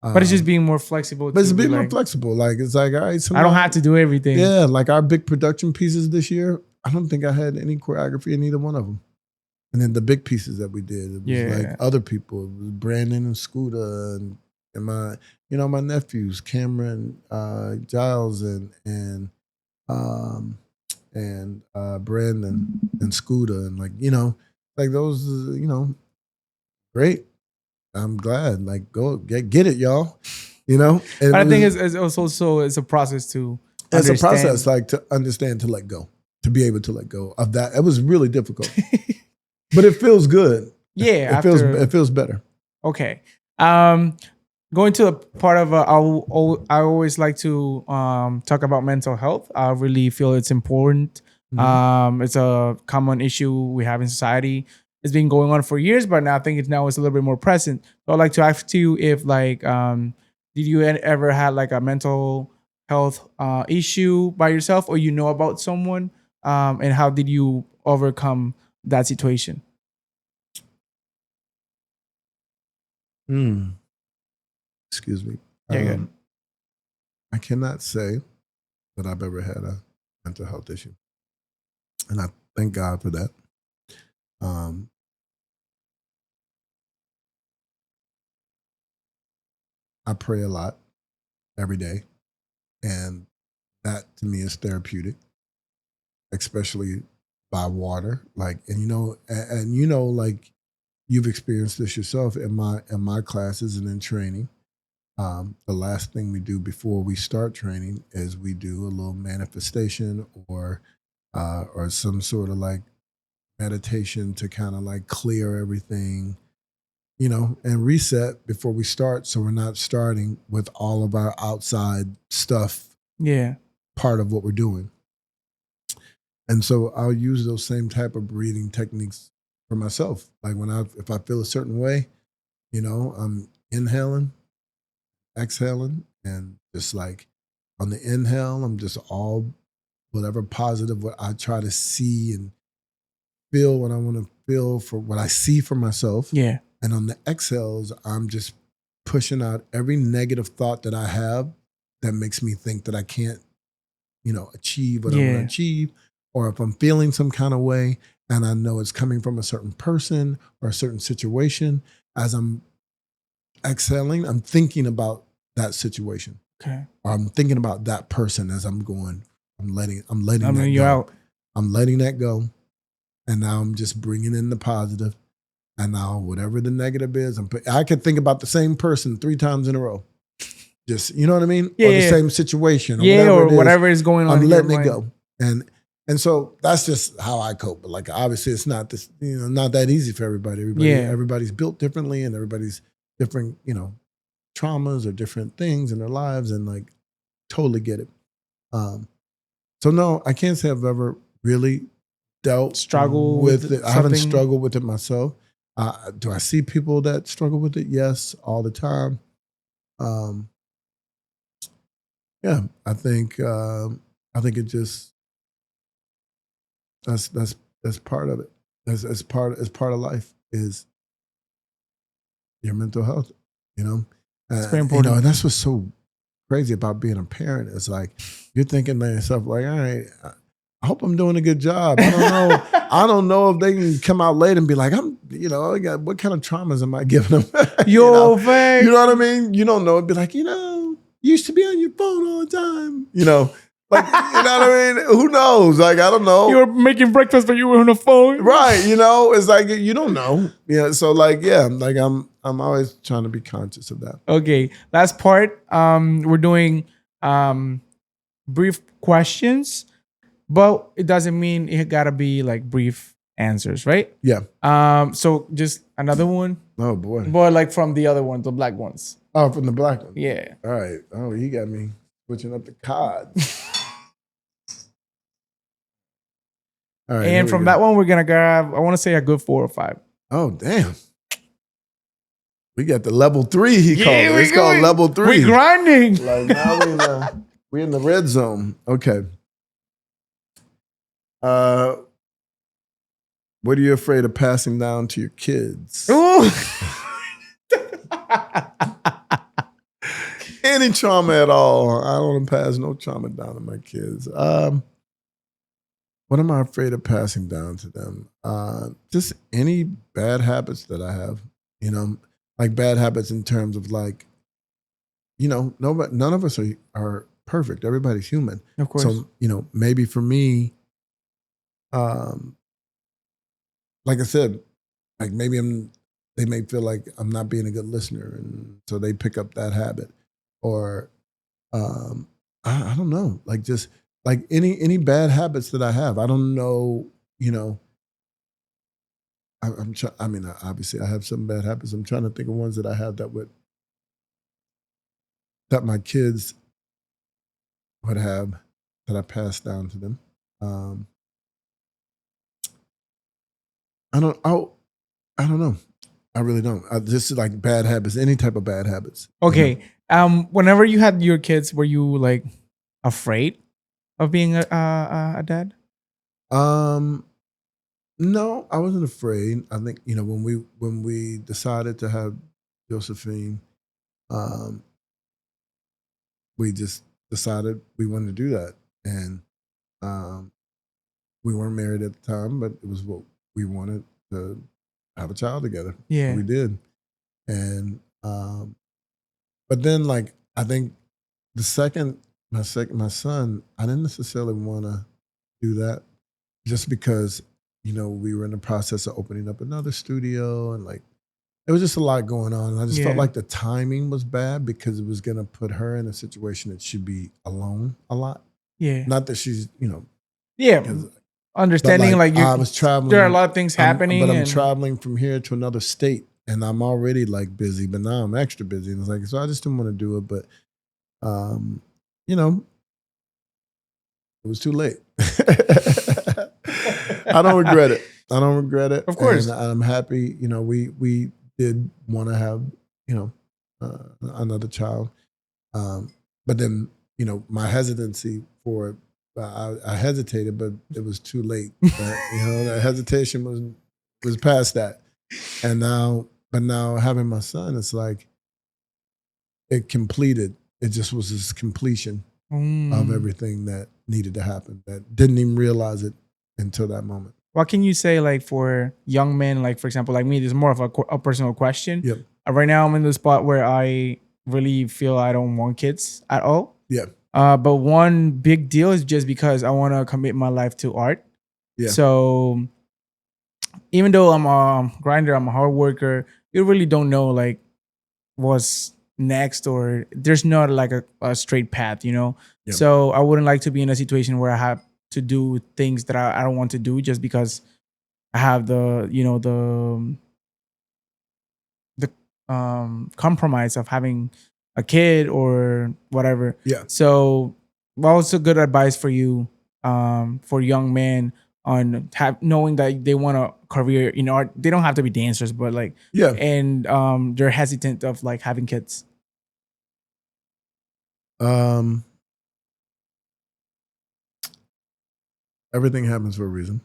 But it's just being more flexible. But it's being more flexible. Like it's like, all right, I don't have to do everything. Yeah, like our big production pieces this year, I don't think I had any choreography in either one of them. And then the big pieces that we did, it was like other people. It was Brandon and Scooter and my, my nephews, Cameron, Giles, and Brandon and Scooter, and like those, great. I'm glad. Like, go get it, y'all. And I think it's also it's a process to. It's a process, like to understand, to let go, to be able to let go of that. It was really difficult, but it feels good. Yeah, it feels better. Okay, going to the part of I always like to talk about mental health. I really feel it's important. Mm-hmm. It's a common issue we have in society. It's been going on for years, but now I think it's a little bit more present. So I'd like to ask you if did you ever had like a mental health issue by yourself, or about someone, and how did you overcome that situation? Excuse me. Yeah, good. I cannot say that I've ever had a mental health issue, and I thank God for that. I pray a lot every day, and that to me is therapeutic, especially by water. Like, and like you've experienced this yourself in my classes and in training. The last thing we do before we start training is we do a little manifestation or some sort of like meditation to kind of like clear everything, and reset before we start, so we're not starting with all of our outside stuff. Yeah. Part of what we're doing. And so I'll use those same type of breathing techniques for myself. Like if I feel a certain way, I'm inhaling, exhaling, and just like on the inhale, I'm just all whatever positive what I try to see and feel what I want to feel for what I see for myself. Yeah. And on the exhales, I'm just pushing out every negative thought that I have that makes me think that I can't, achieve what I want to achieve. Or if I'm feeling some kind of way and I know it's coming from a certain person or a certain situation, as I'm exhaling, I'm thinking about that situation. Okay. Or I'm thinking about that person as I'm going, I'm letting that you go. out. I'm letting that go. And now I'm just bringing in the positive. And now whatever the negative is, I could think about the same person 3 times in a row. Just, you know what I mean? Yeah, or the yeah. same situation. Or whatever is going on I'm in your letting it mind. go. And so that's just how I cope. But like obviously it's not this, not that easy for everybody. Everybody's built differently and everybody's different, traumas or different things in their lives, and like totally get it. So no, I can't say I've ever really Struggle with it. I haven't struggled with it myself. Do I see people that struggle with it? Yes, all the time. Yeah, I think it just that's part of it. As part of life is your mental health. It's very important. And that's what's so crazy about being a parent. It's like you're thinking to yourself, like, all right, I hope I'm doing a good job. I don't know. I don't know if they can come out later and be like, what kind of traumas am I giving them? You know what I mean? You don't know. It'd be like, you used to be on your phone all the time. Like, you know what I mean? Who knows? Like, I don't know. You were making breakfast, but you were on the phone. Right. It's like, you don't know. Yeah. So like, yeah, like I'm always trying to be conscious of that. Okay. Last part. We're doing brief questions, but it doesn't mean it gotta be like brief answers, right? Yeah. So just another one. Oh boy. But like from the other one, the black ones. Oh, from the black one. Yeah. All right. Oh, you got me switching up the cards. All right. And from that one, we're gonna grab, I want to say a good 4 or 5. Oh, damn. We got the level 3, he called it. It's called level 3. We're grinding. Like now we're in the red zone. Okay. What are you afraid of passing down to your kids? Ooh. Any trauma at all. I don't want to pass no trauma down to my kids. What am I afraid of passing down to them? Just any bad habits that I have, like bad habits in terms of like, none of us are perfect. Everybody's human. Of course. So, maybe for me, like I said, like maybe they may feel like I'm not being a good listener, and so they pick up that habit. Or I don't know, like just like any bad habits that I have. I don't know, obviously I have some bad habits. I'm trying to think of ones that I have that my kids would have that I passed down to them. I don't know. I really don't. This is like bad habits, any type of bad habits. Okay. Whenever you had your kids, were you like afraid of being a dad? No, I wasn't afraid. I think, when we decided to have Josephine, we just decided we wanted to do that. And we weren't married at the time, but it was what we wanted, to have a child together. Yeah. So we did. And but then like I think my son, I didn't necessarily want to do that just because, we were in the process of opening up another studio, and like it was just a lot going on. And I just felt like the timing was bad because it was going to put her in a situation that she'd be alone a lot. Yeah. Not that she's, Yeah. Understanding like I was traveling. There are a lot of things happening. But I'm traveling from here to another state, and I'm already like busy, but now I'm extra busy. And it's like, so I just didn't want to do it. But, it was too late. I don't regret it. Of course. And I'm happy, we did want to have, another child. But then, my hesitancy for it, I hesitated, but it was too late. The hesitation was past that. And now having my son, it's like it completed. It just was this completion of everything that needed to happen. That didn't even realize it until that moment. What can you say like for young men, like for example, like me, this is more of a personal question. Yep. Right now I'm in the spot where I really feel I don't want kids at all. Yeah. But one big deal is just because I want to commit my life to art. Yeah. So even though I'm a grinder, I'm a hard worker, you really don't know like what's next, or there's not like a straight path, you know? Yep. So I wouldn't like to be in a situation where I have to do things that I don't want to do just because I have the, you know, the compromise of having a kid or whatever. Yeah. So also good advice for you, for young men on knowing that they want a career in art. They don't have to be dancers, but like, Yeah. and they're hesitant of like having kids. Everything happens for a reason.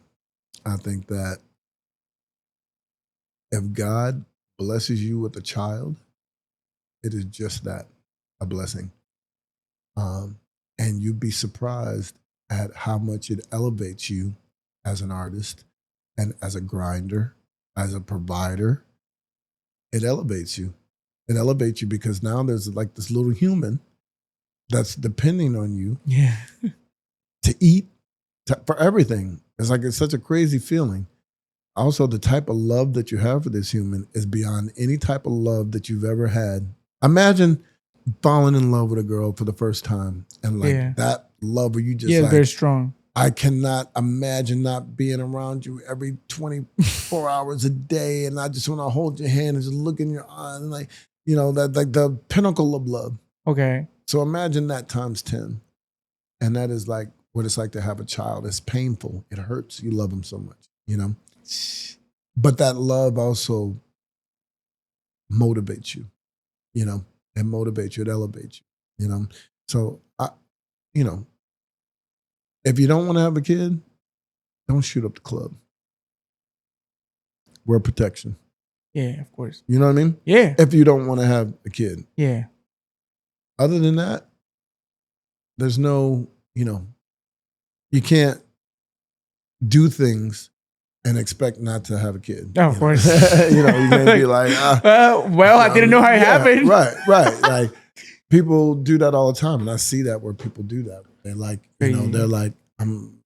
I think that if God blesses you with a child, it is just that, a blessing. And you'd be surprised at how much it elevates you as an artist and as a grinder, as a provider. It elevates you. It elevates you because now there's like this little human that's depending on you Yeah. to eat, for everything. It's such a crazy feeling. Also, the type of love that you have for this human is beyond any type of love that you've ever had. Imagine falling in love with a girl for the first time and like that love where you just like, very strong. I cannot imagine not being around you every 24 hours a day, and I just want to hold your hand and just look in your eyes and like, you know, that like the pinnacle of love. Okay. So imagine that times 10. And that is like what it's like to have a child. It's painful. It hurts. You love them so much, you know? But that love also motivates you, you know? It motivates you. It elevates you, you know? So, you know, if you don't want to have a kid, don't shoot up the club. Wear protection. Yeah, of course. You know what I mean? Yeah. If you don't want to have a kid. Yeah. Other than that, there's no, you know, you can't do things and expect not to have a kid. Oh, of course. You know, you can't be like, I didn't know how it happened. Right. Like people do that all the time. And I see that where people do that. They're like, you know, they're like,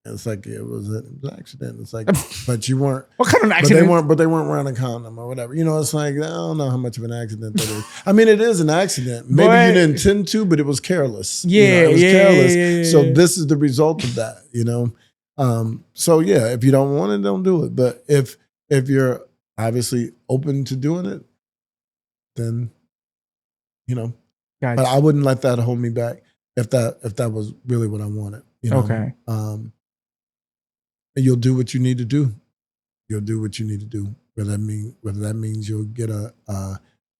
it's like it was an accident. It's like, but you weren't. What kind of accident? But they weren't wearing a condom or whatever. You know, it's like, I don't know how much of an accident that is. I mean, it is an accident. Maybe you didn't intend to, but it was careless. Yeah, you know, it was careless. Yeah. So this is the result of that, you know? So yeah, if you don't want it, don't do it. But if you're obviously open to doing it, then, you know, Gotcha. but I wouldn't let that hold me back if that was really what I wanted. You know? Okay. And you'll do what you need to do. You'll do what you need to do. Whether that means you'll get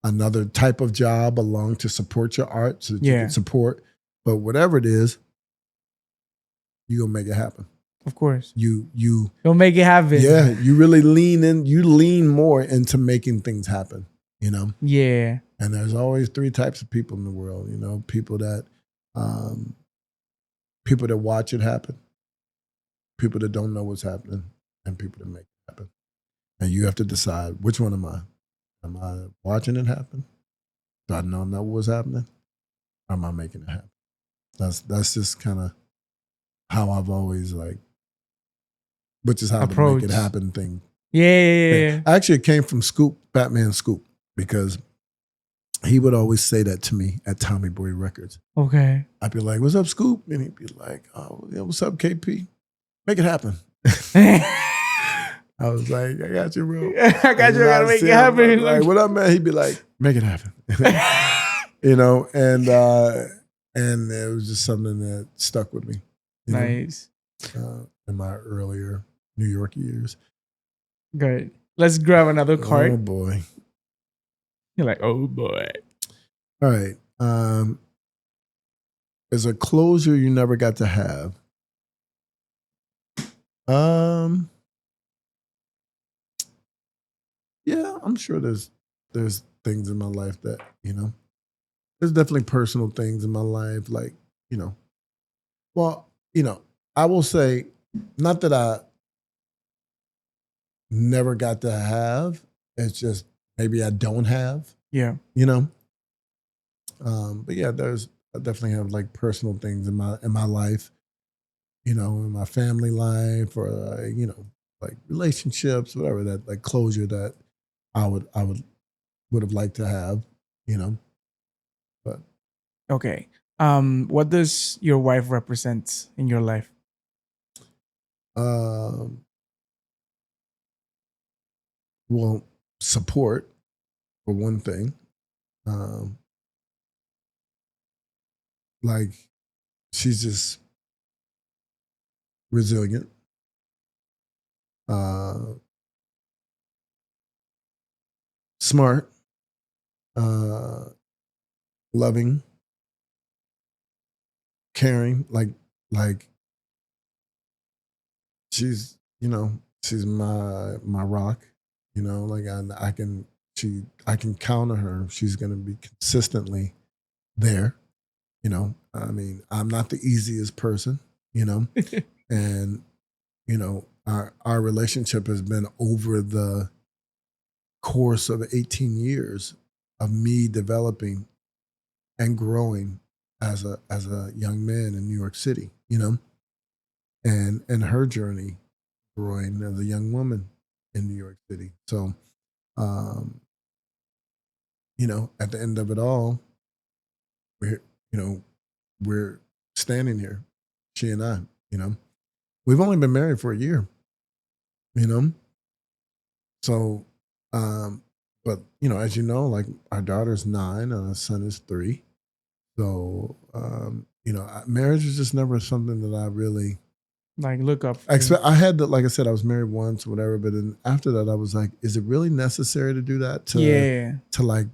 another type of job along to support your art so that you can support. But whatever it is, you're gonna make it happen. Of course. You'll make it happen. Yeah. You really lean more into making things happen, you know? Yeah. And there's always 3 types of people in the world, you know, people that watch it happen, people that don't know what's happening, and people that make it happen. And you have to decide, which one am I? Am I watching it happen? Do I know what's happening? Or am I making it happen? That's just kind of how I've always like, which is how the make it happen thing. Yeah. Actually, it came from Scoop, Batman Scoop, because he would always say that to me at Tommy Boy Records. Okay. I'd be like, "What's up, Scoop?" And he'd be like, "Oh, yeah, what's up, KP? Make it happen." I was like, "I got you, bro. I got you. I gotta make it happen." Like, what up, man? He'd be like, "Make it happen." You know, and it was just something that stuck with me. Nice. In my earlier New York years. Good. Let's grab another card. Oh boy. You're like, oh boy. All right. There's a closure you never got to have. Yeah, I'm sure there's things in my life that, you know, there's definitely personal things in my life, like, you know, well, you know, I will say, not that I never got to have, it's just maybe I don't have. Yeah. You know? But yeah, I definitely have like personal things in my life you know, in my family life or you know, like relationships, whatever, that like closure that would have liked to have, you know. But Okay. What does your wife represent in your life? um, well, support for one thing. Um, like she's just resilient. Uh, smart, uh, loving, caring. Like she's, you know, she's my rock. You know, like I can count on her. She's gonna be consistently there. You know, I mean, I'm not the easiest person. You know, and you know, our relationship has been over the course of 18 years of me developing and growing as a young man in New York City, you know, and her journey growing as a young woman in New York City. So, um, you know, at the end of it all, we're you know we're standing here, she and I. You know, we've only been married for a year. You know, so, but you know, as you know, like our daughter's 9 and our son is 3. So, you know, marriage is just never something that I really Like look up. expect. I had to, like I said, I was married once, or whatever. But then after that, I was like, is it really necessary to do that Yeah. to like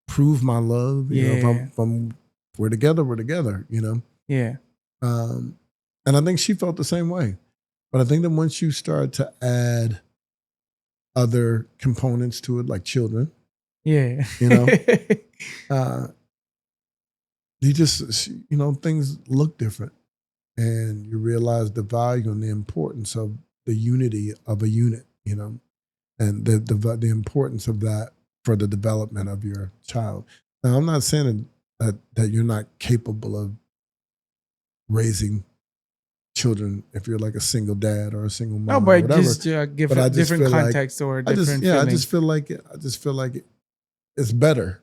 prove my love? You know, Yeah. if I'm we're together, we're together. You know, Yeah. um, and I think she felt the same way. But I think that once you start to add other components to it, like children, Yeah. you know, uh, you just you know things look different. And you realize the value and the importance of the unity of a unit, you know, and the importance of that for the development of your child. Now, I'm not saying that you're not capable of raising children if you're like a single dad or a single No, mom or but whatever. just give But I just different feel like context or I just different yeah, I feelings. just feel like it's better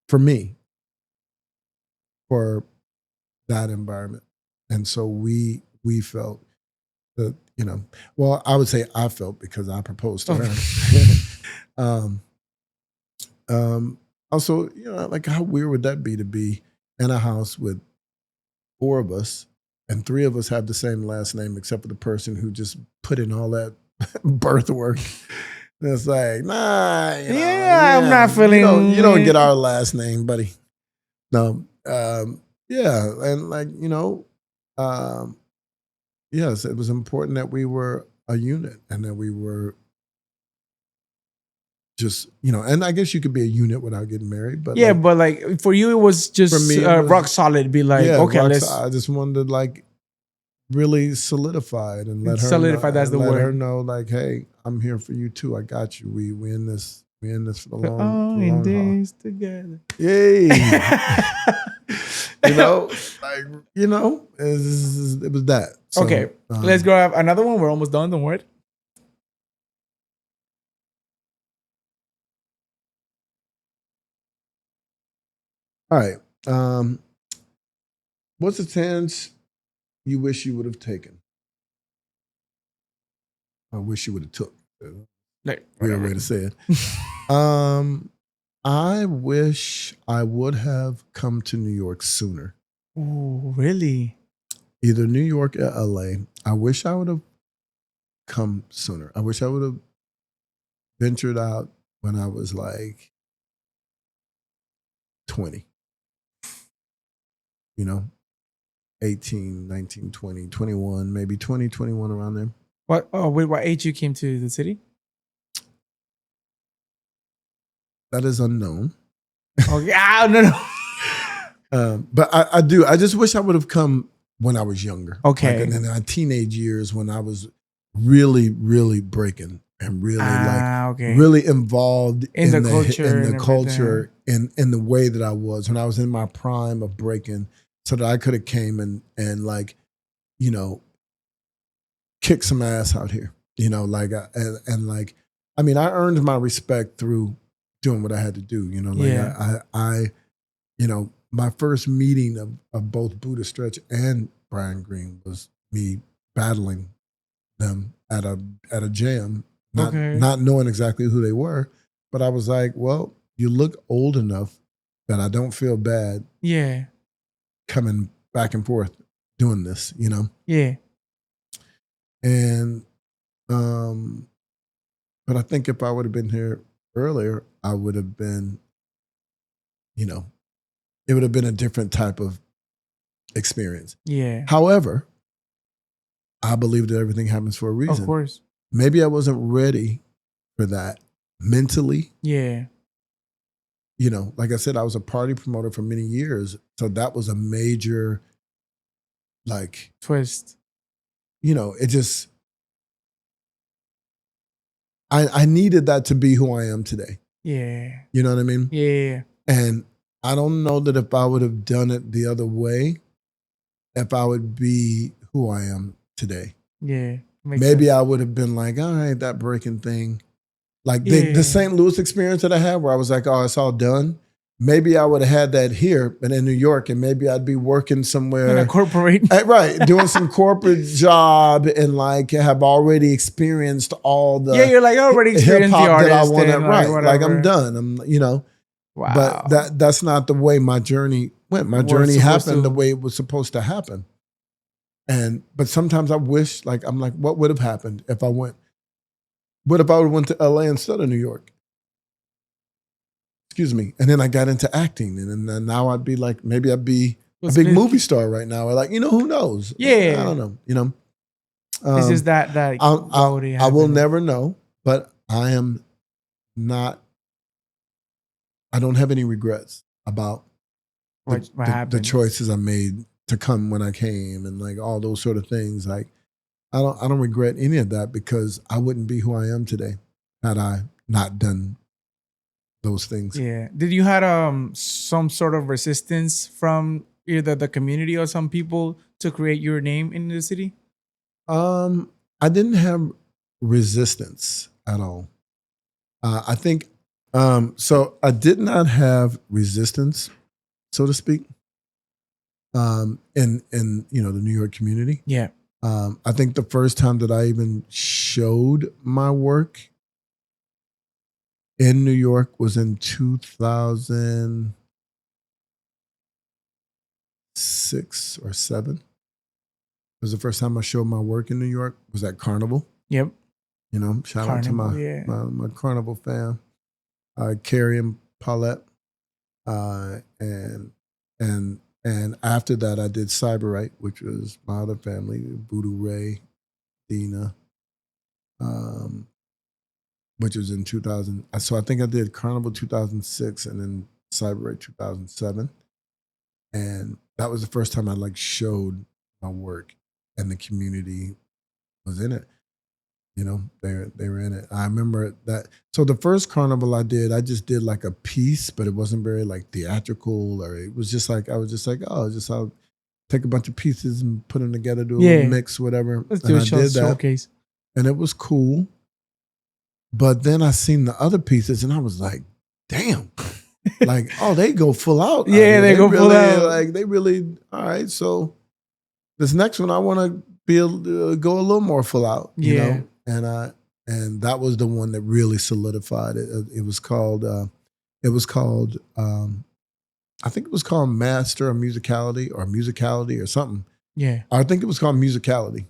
for me for that environment, and so we felt that, you know, well, I would say I felt because I proposed to Oh. her. um, also, you know, like how weird would that be in a house with 4 of us and 3 of us have the same last name except for the person who just put in all that birth work. And it's like, nah, you know, Yeah, I'm not you don't feeling. get our last name, buddy. No, yeah, and like you know, um, yes, it was important that we were a unit and that we were just, you know, and I guess you could be a unit without getting married, but Yeah, like but like for you, it was for just me, it was, rock solid. Be like, yeah, okay, rocks. let's I just wanted to like really solidify it and solidify. That's the let her word. know, like, hey, I'm here for you too. I got you. We in this. We in this for the Oh, in long haul. this together. Yay! You know, like you know, it was that. So, Okay, let's go have another one. We're almost done. Don't worry. All right. What's the chance you wish you would have taken? I wish you would have took. Like, Weird whatever. way to say it. I wish I would have come to New York sooner. Oh, really? Either New York or LA. I wish I would have come sooner. I wish I would have ventured out when I was like 20. You know, 18, 19, 20, 21, maybe 20, 21 around there. What? Oh, wait. What age you came to the city? That is unknown. Okay. Ah, no, no. But I do. I just wish I would have come when I was younger. Okay. Like in my teenage years when I was really, really breaking and really Okay. really involved In the culture in and the culture everything. in the way that I was when I was in my prime of breaking, so that I could have came and like, you know, kick some ass out here. You know, like, and like, I mean, I earned my respect through doing what I had to do. You know, like I you know, my first meeting of both Buddha Stretch and Brian Green was me battling them at a jam, not knowing exactly who they were, but I was like, well, you look old enough that I don't feel bad. Yeah. Coming back and forth doing this, you know. Yeah. And but I think if I would have been here earlier, I would have been, you know, it would have been a different type of experience. Yeah. However, I believe that everything happens for a reason. Of course. Maybe I wasn't ready for that mentally. Yeah. You know, like I said, I was a party promoter for many years. So that was a major, like, twist. You know, it just, I needed that to be who I am today. Yeah. You know what I mean? Yeah. And I don't know that if I would have done it the other way, if I would be who I am today. Yeah. Maybe sense. I would have been like, all right, that breaking thing. Like the St. Louis experience that I had where I was like, oh, it's all done. Maybe I would have had that here, but in New York, and maybe I'd be working somewhere. In a corporate. Right, doing some corporate job and like have already experienced all the you're like, I already experienced the artist that I want to write. Whatever. Like I'm done. I'm, you know. Wow. But that's not the way my journey went. My journey happened the way it was supposed to happen. But sometimes I wish, like, I'm like, what would have happened if I went? What if I would have went to LA instead of New York? Excuse me. And then I got into acting, and then now I'd be like, maybe I'd be a big movie star right now. Or like, you know, who knows? Yeah. I don't know. You know, it's just that I will never know, but I am not. I don't have any regrets about the choices I made to come when I came, and like all those sort of things. Like, I don't regret any of that because I wouldn't be who I am today had I not done those things. Yeah. Did you had some sort of resistance from either the community or some people to create your name in the city? I didn't have resistance at all. I think so. I did not have resistance, so to speak, in you know, the New York community. Yeah. I think the first time that I even showed my work in New York was in 2006 or 7. It was the first time I showed my work in New York. It was at Carnival. Yep. You know, shout out to my Carnival fam, Carrie and Paulette, and after that I did Cyberite, which was my other family, Voodoo Ray, Dina, which was in 2000. So I think I did Carnival 2006 and then Cyberite 2007, and that was the first time I like showed my work, and the community was in it. You know, they were in it. I remember that. So the first Carnival I just did like a piece, but it wasn't very like theatrical, or it was just like, I was just like, oh, I'll take a bunch of pieces and put them together, do a little mix, whatever. Let's do a showcase. And it was cool. But then I seen the other pieces and I was like, damn. Like, oh, they go full out. Yeah, they go full out. Like, they really, all right, so this next one I want to be able to go a little more full out, you know? And that was the one that really solidified it. It was called I think it was called Master of Musicality or something. Yeah. I think it was called Musicality.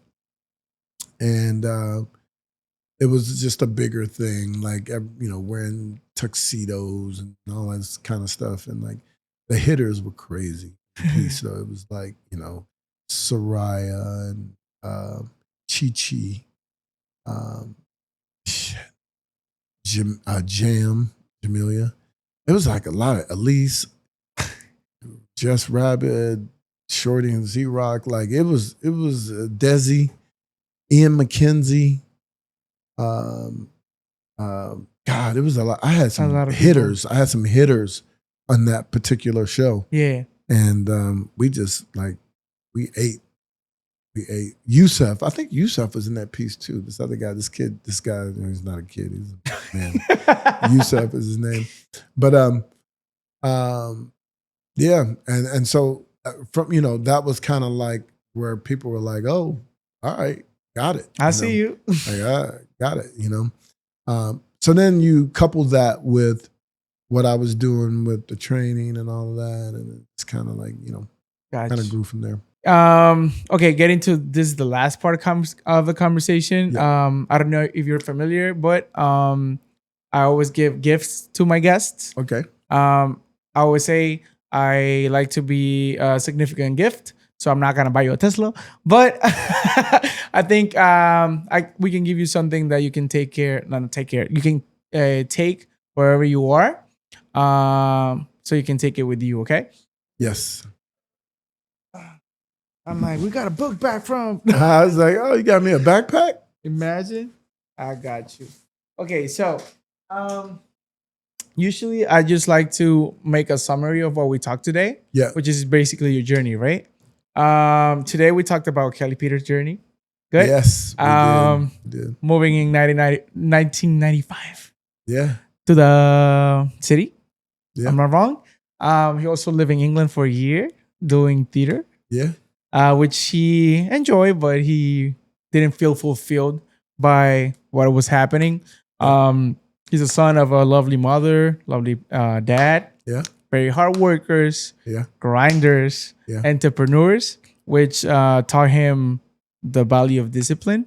And it was just a bigger thing, like, you know, wearing tuxedos and all that kind of stuff. And like the hitters were crazy. So it was like, you know, Soraya and Chi-Chi. Jamelia. It was like a lot of Elise, Jess Rabbit, Shorty and Z-Rock. Like it was Desi, Ian McKenzie. God, it was a lot. I had some hitters. I had some hitters on that particular show. Yeah. And we just like, we ate We ate. Yusuf, I think Yusuf was in that piece too. This other guy, this guy, he's not a kid, he's a man. Yusuf is his name. But yeah, and so from that was kind of like where people were like, oh, all right, got it. I see you. Like, got it. So then you couple that with what I was doing with the training and all of that, and it's kind of like Gotcha. kind of grew from there. Okay, getting to this is the last part of the conversation. Yeah. I don't know if you're familiar, but I always give gifts to my guests. Okay. I always say I like to be a significant gift, so I'm not gonna buy you a Tesla, but I think we can give you something that you can take care. Not take care. You can take wherever you are, so you can take it with you. Okay. Yes. I'm like, we got a book back from. I was like, oh, you got me a backpack? Imagine. I got you. Okay, so usually I just like to make a summary of what we talked today. Yeah. Which is basically your journey, right? Today we talked about Kelly Peters' journey. Good. Yes. We did. Moving in 1995. Yeah. To the city. Yeah. I'm not wrong. He also lived in England for a year doing theater. Yeah. Which he enjoyed, but he didn't feel fulfilled by what was happening. He's a son of a lovely mother, lovely dad. Yeah. Very hard workers, Yeah. grinders, Yeah. entrepreneurs, which taught him the value of discipline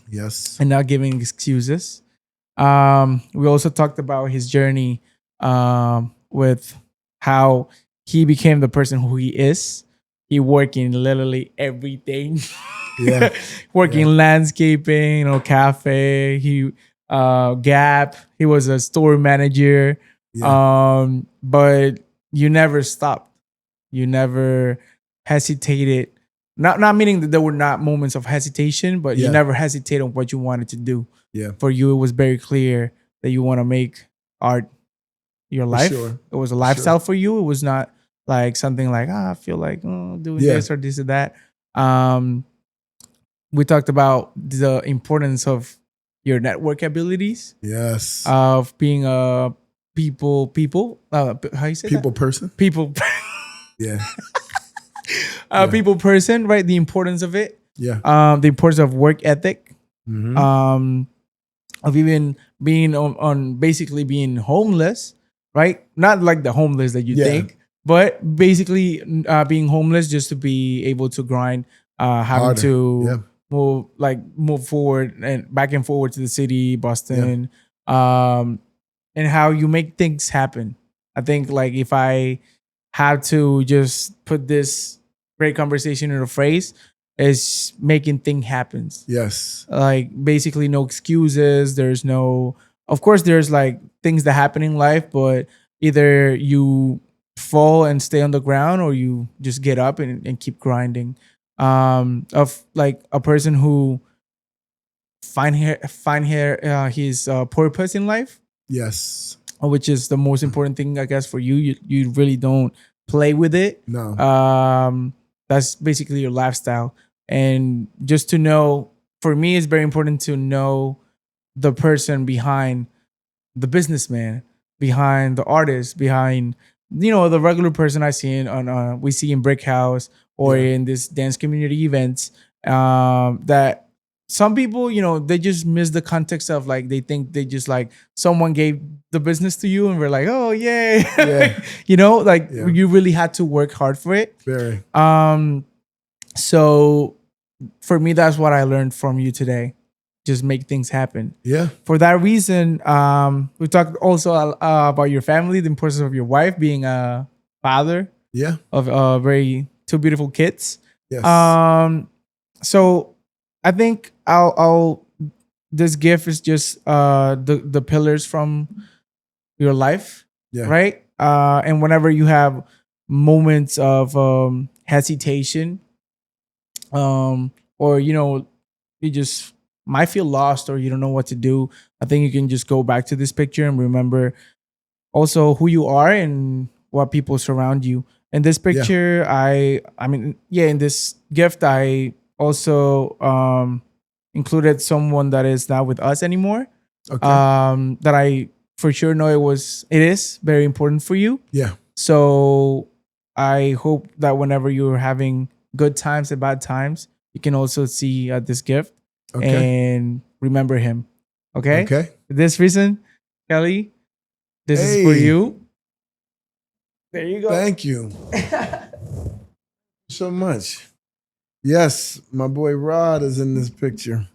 Yes. and not giving excuses. We also talked about his journey with how he became the person who he is. He worked in literally everything. Yeah. Working landscaping, cafe. He Gap. He was a store manager. Yeah. But you never stopped. You never hesitated. Not meaning that there were not moments of hesitation, but you never hesitated on what you wanted to do. Yeah. For you, it was very clear that you want to make art your life. Sure. It was a lifestyle for you. It was not like something like, I feel like doing this or this or that. We talked about the importance of your network abilities. Yes. Of being a people. How you say people that? person. People. Yeah. People person, right? The importance of it. Yeah. The importance of work ethic. Mm-hmm. Of even being on basically being homeless, right? Not like the homeless that you think. But basically, being homeless just to be able to grind, having to move forward and back and forward to the city, Boston, and how you make things happen. I think like if I had to just put this great conversation in a phrase, is making things happen. Yes. Like basically no excuses. Of course, there's like things that happen in life, but either you fall and stay on the ground or you just get up and keep grinding. Of like a person who find his purpose in life. Yes. Which is the most important thing, I guess, for you. You really don't play with it. No. That's basically your lifestyle. And just to know, for me, it's very important to know the person behind the businessman, behind the artist, behind the regular person I see we see in Brick House or in this dance community events. That some people, they just miss the context of like they think they just like someone gave the business to you and we're like, oh yay, you really had to work hard for it. Very. So for me, that's what I learned from you today. Just make things happen. Yeah. For that reason, we talked also about your family, the importance of your wife being a father. Yeah. Of two beautiful kids. Yes. So I think this gift is just the pillars from your life. Yeah. Right. And whenever you have moments of hesitation, or you just might feel lost or you don't know what to do, I think you can just go back to this picture and remember also who you are and what people surround you. In this picture, in this gift, I also included someone that is not with us anymore. Okay. That I for sure know it is very important for you. Yeah. So I hope that whenever you're having good times and bad times, you can also see this gift and remember him. Okay. Okay. For this reason, Kelly, this is for Hey. you. There you go. Thank you so much. Yes, my boy Rod is in this picture.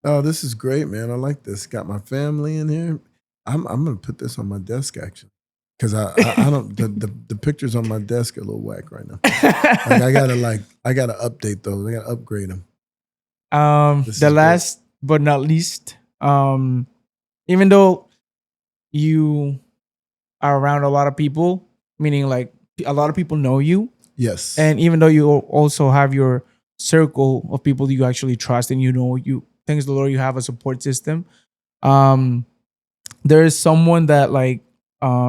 Oh, this is great, man. I like this. Got my family in here. I'm gonna put this on my desk actually, because I don't the pictures on my desk are a little whack right now. I gotta update those. I gotta upgrade them. The last but not least, even though you are around a lot of people, meaning like a lot of people know you, Yes, and even though you also have your circle of people you actually trust, and you thanks the Lord you have a support system. Um, there is someone that like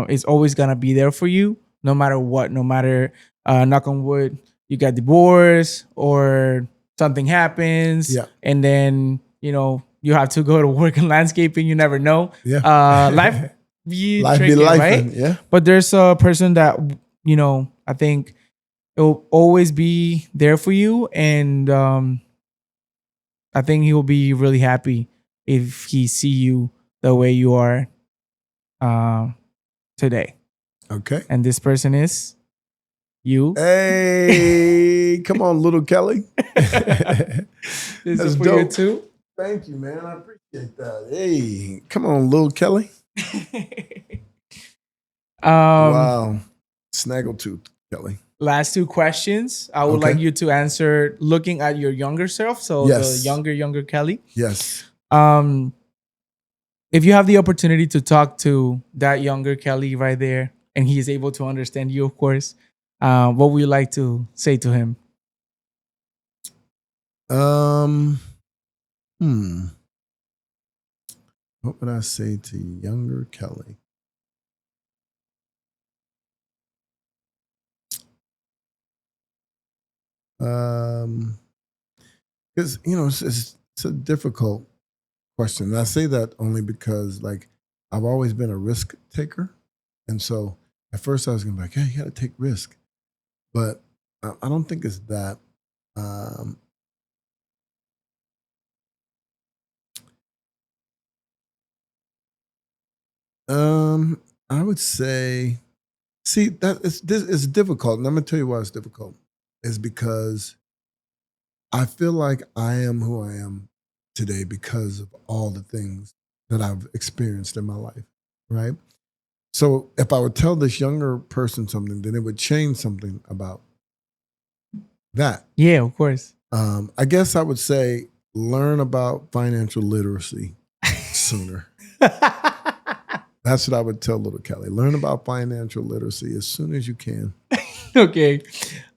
is always gonna be there for you no matter what, no matter knock on wood, you get divorced or something happens, Yeah. and then you have to go to work in landscaping. You never know. Yeah. Life be life tricky, be life, right? yeah. But there's a person that I think it will always be there for you, and I think he will be really happy if he see you the way you are today. Okay. And this person is you. Hey, come on, little Kelly. This That's is for dope. you too. Thank you, man. I appreciate that. Hey, come on, little Kelly. Wow. Snaggletooth, Kelly. Last two questions. I would Okay. like you to answer looking at your younger self. So Yes. the younger Kelly. Yes. If you have the opportunity to talk to that younger Kelly right there, and he is able to understand you, of course, what would you like to say to him? What would I say to younger Kelly? Because it's a difficult question. And I say that only because like I've always been a risk taker, and so at first I was gonna be like, "Hey, you got to take risk," but I don't think it's that. Um, I would say, see that it's difficult, and I'm gonna tell you why it's difficult. Is because I feel like I am who I am today because of all the things that I've experienced in my life, right? So if I would tell this younger person something, then it would change something about that. Yeah, of course. I guess I would say learn about financial literacy sooner. That's what I would tell little Kelly. Learn about financial literacy as soon as you can. Okay.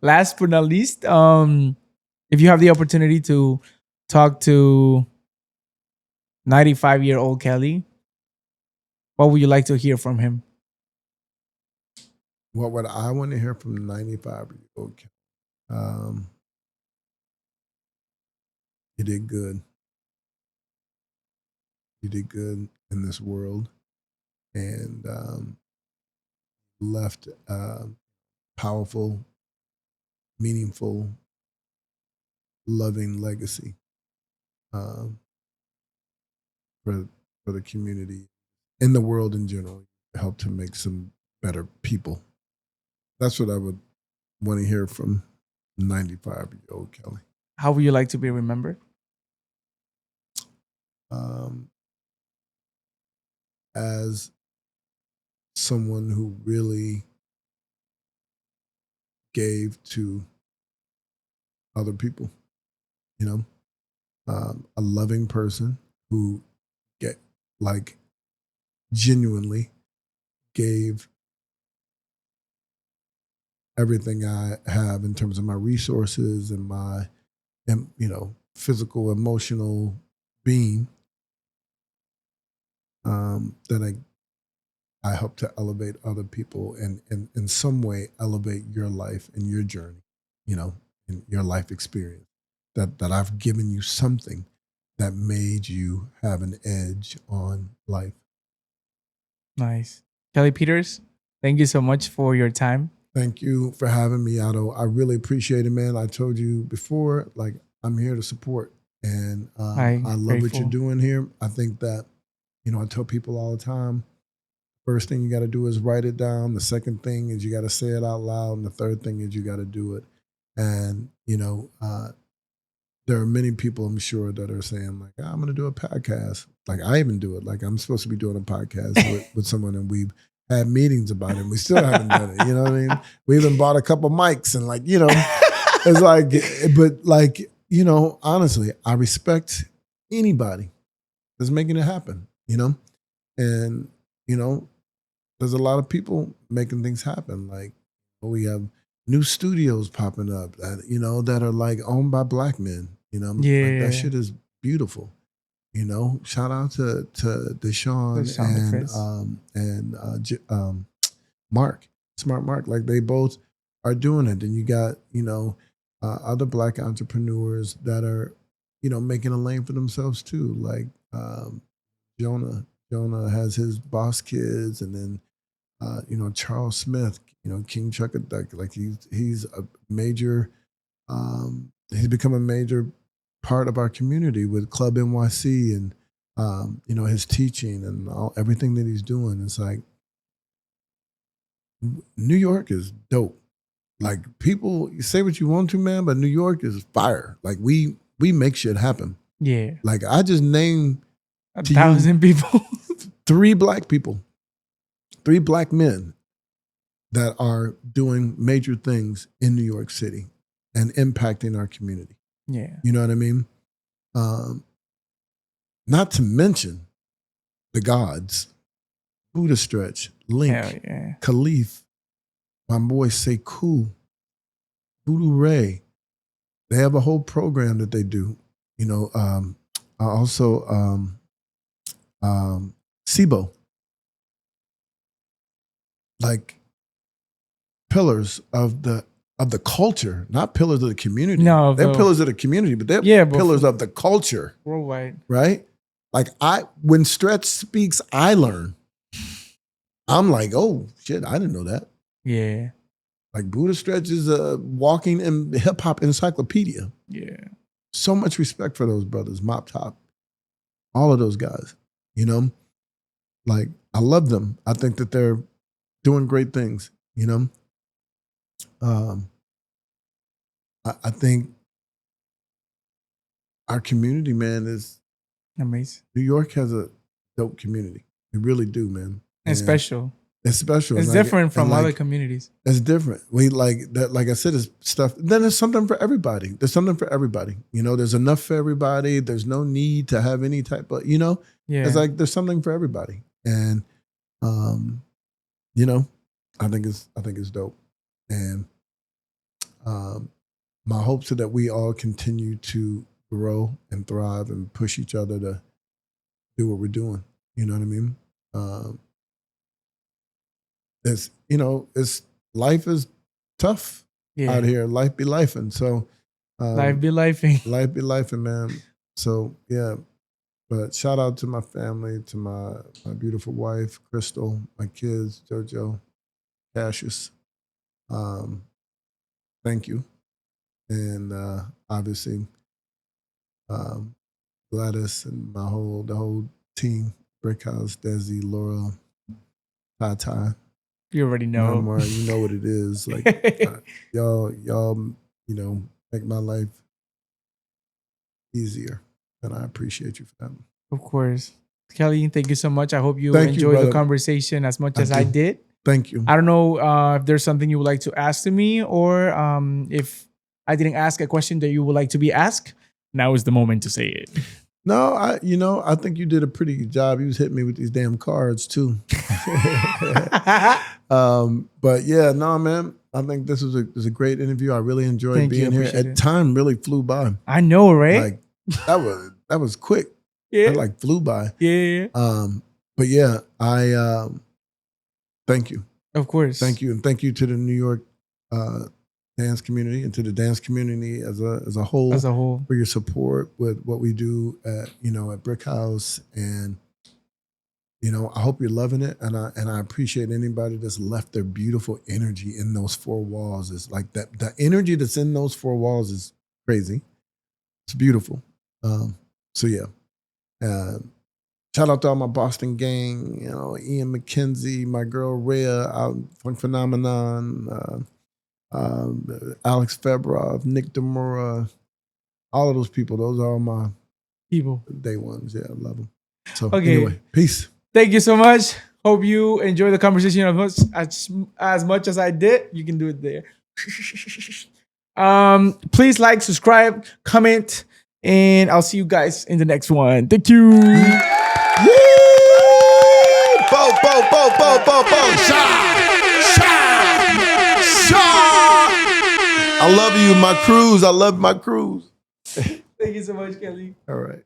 Last but not least, if you have the opportunity to talk to 95-year-old Kelly, what would you like to hear from him? What would I want to hear from 95-year-old Kelly? You did good. You did good in this world, and left powerful, meaningful, loving legacy um, for the community, in the world in general. Help to make some better people. That's what I would want to hear from 95-year-old Kelly. How would you like to be remembered? As someone who really gave to other people, a loving person who get like genuinely gave everything I have in terms of my resources and my, physical, emotional being, that I hope to elevate other people and in some way elevate your life and your journey, in your life experience, that I've given you something that made you have an edge on life. Nice. Kelly Peters, thank you so much for your time. Thank you for having me, Otto. I really appreciate it, man. I told you before, like, I'm here to support, and I love what you're grateful. doing here. I think that, I tell people all the time, first thing you got to do is write it down. The second thing is you got to say it out loud. And the third thing is you got to do it. And, there are many people, I'm sure, that are saying, like, I'm going to do a podcast. Like, I even do it. Like, I'm supposed to be doing a podcast with someone, and we've had meetings about it, and we still haven't done it. You know what I mean? We even bought a couple mics, and, like, it's like, but, like, honestly, I respect anybody that's making it happen, And, there's a lot of people making things happen. Like, we have new studios popping up that, that are like owned by Black men. Like, that shit is beautiful. Shout out to Deshaun and Mark, Smart Mark. Like, they both are doing it. And you got, other Black entrepreneurs that are, making a lane for themselves too. Like, Jonah has his Boss Kids, and then Charles Smith, King Chuckaduck, like he's a major, he's become a major part of our community with Club NYC, and his teaching and everything that he's doing. It's like, New York is dope. Like, people, you say what you want to, man, but New York is fire. Like, we make shit happen. Yeah. Like, I just named 1,000 people. 3 Black people. 3 Black men that are doing major things in New York City and impacting our community. Yeah. You know what I mean? Not to mention the gods, Buddha Stretch, Link, Khalif, my boy Sekou, Voodoo Ray. They have a whole program that they do. Also SIBO. Like, pillars of the culture, not pillars of the community. No, they're pillars of the community, but they're pillars of the culture. Worldwide. Right? Like, when Stretch speaks, I learn. I'm like, oh shit, I didn't know that. Yeah. Like, Buddha Stretch is a walking hip hop encyclopedia. Yeah. So much respect for those brothers, Mop Top, all of those guys. Like, I love them. I think that they're doing great things. I think our community, man, is amazing. New York has a dope community. We really do, man. It's special. It's special. It's different from other communities. It's different. We like that. Like I said, it's stuff. Then there's something for everybody. There's something for everybody. There's enough for everybody. There's no need to have any type of, Yeah. It's like there's something for everybody. And, I think it's dope. And my hopes are that we all continue to grow and thrive and push each other to do what we're doing. You know what I mean? It's life is tough out here. Life be lifing. So life be lifing. Life be lifing, man. So yeah. But shout out to my family, to my beautiful wife, Crystal, my kids, JoJo, Cassius. Thank you. And obviously Gladys and the whole team, Brickhouse, Desi, Laura, Ty. You already know. Mama, you know what it is. Like, y'all, make my life easier. And I appreciate you for that. Of course. Kelly, thank you so much. I hope you enjoyed the conversation as much as I did. Thank you. I don't know if there's something you would like to ask to me, or if I didn't ask a question that you would like to be asked. Now is the moment to say it. No, I think you did a pretty good job. You was hitting me with these damn cards too. But yeah, no, man. I think this was a great interview. I really enjoyed being here. Time really flew by. I know, right? Like, that was quick. Yeah, it like flew by. Yeah. But yeah, I thank you. Of course. Thank you, and thank you to the New York dance community and to the dance community as a whole. As a whole. For your support with what we do at Brick House. And, I hope you're loving it. And I appreciate anybody that's left their beautiful energy in those four walls. It's like that. The energy that's in those four walls is crazy. It's beautiful. So yeah. Shout out to all my Boston gang, Ian McKenzie, my girl Rhea out Funk Phenomenon, Alex Febrov, Nick Demura, all of those people. Those are all my People. day ones. Yeah, I love them. So Okay. anyway, peace. Thank you so much. Hope you enjoy the conversation as much as I did. You can do it there. Please like, subscribe, comment, and I'll see you guys in the next one. Thank you. I love you, my crews. I love my crews. Thank you so much, Kelly. All right.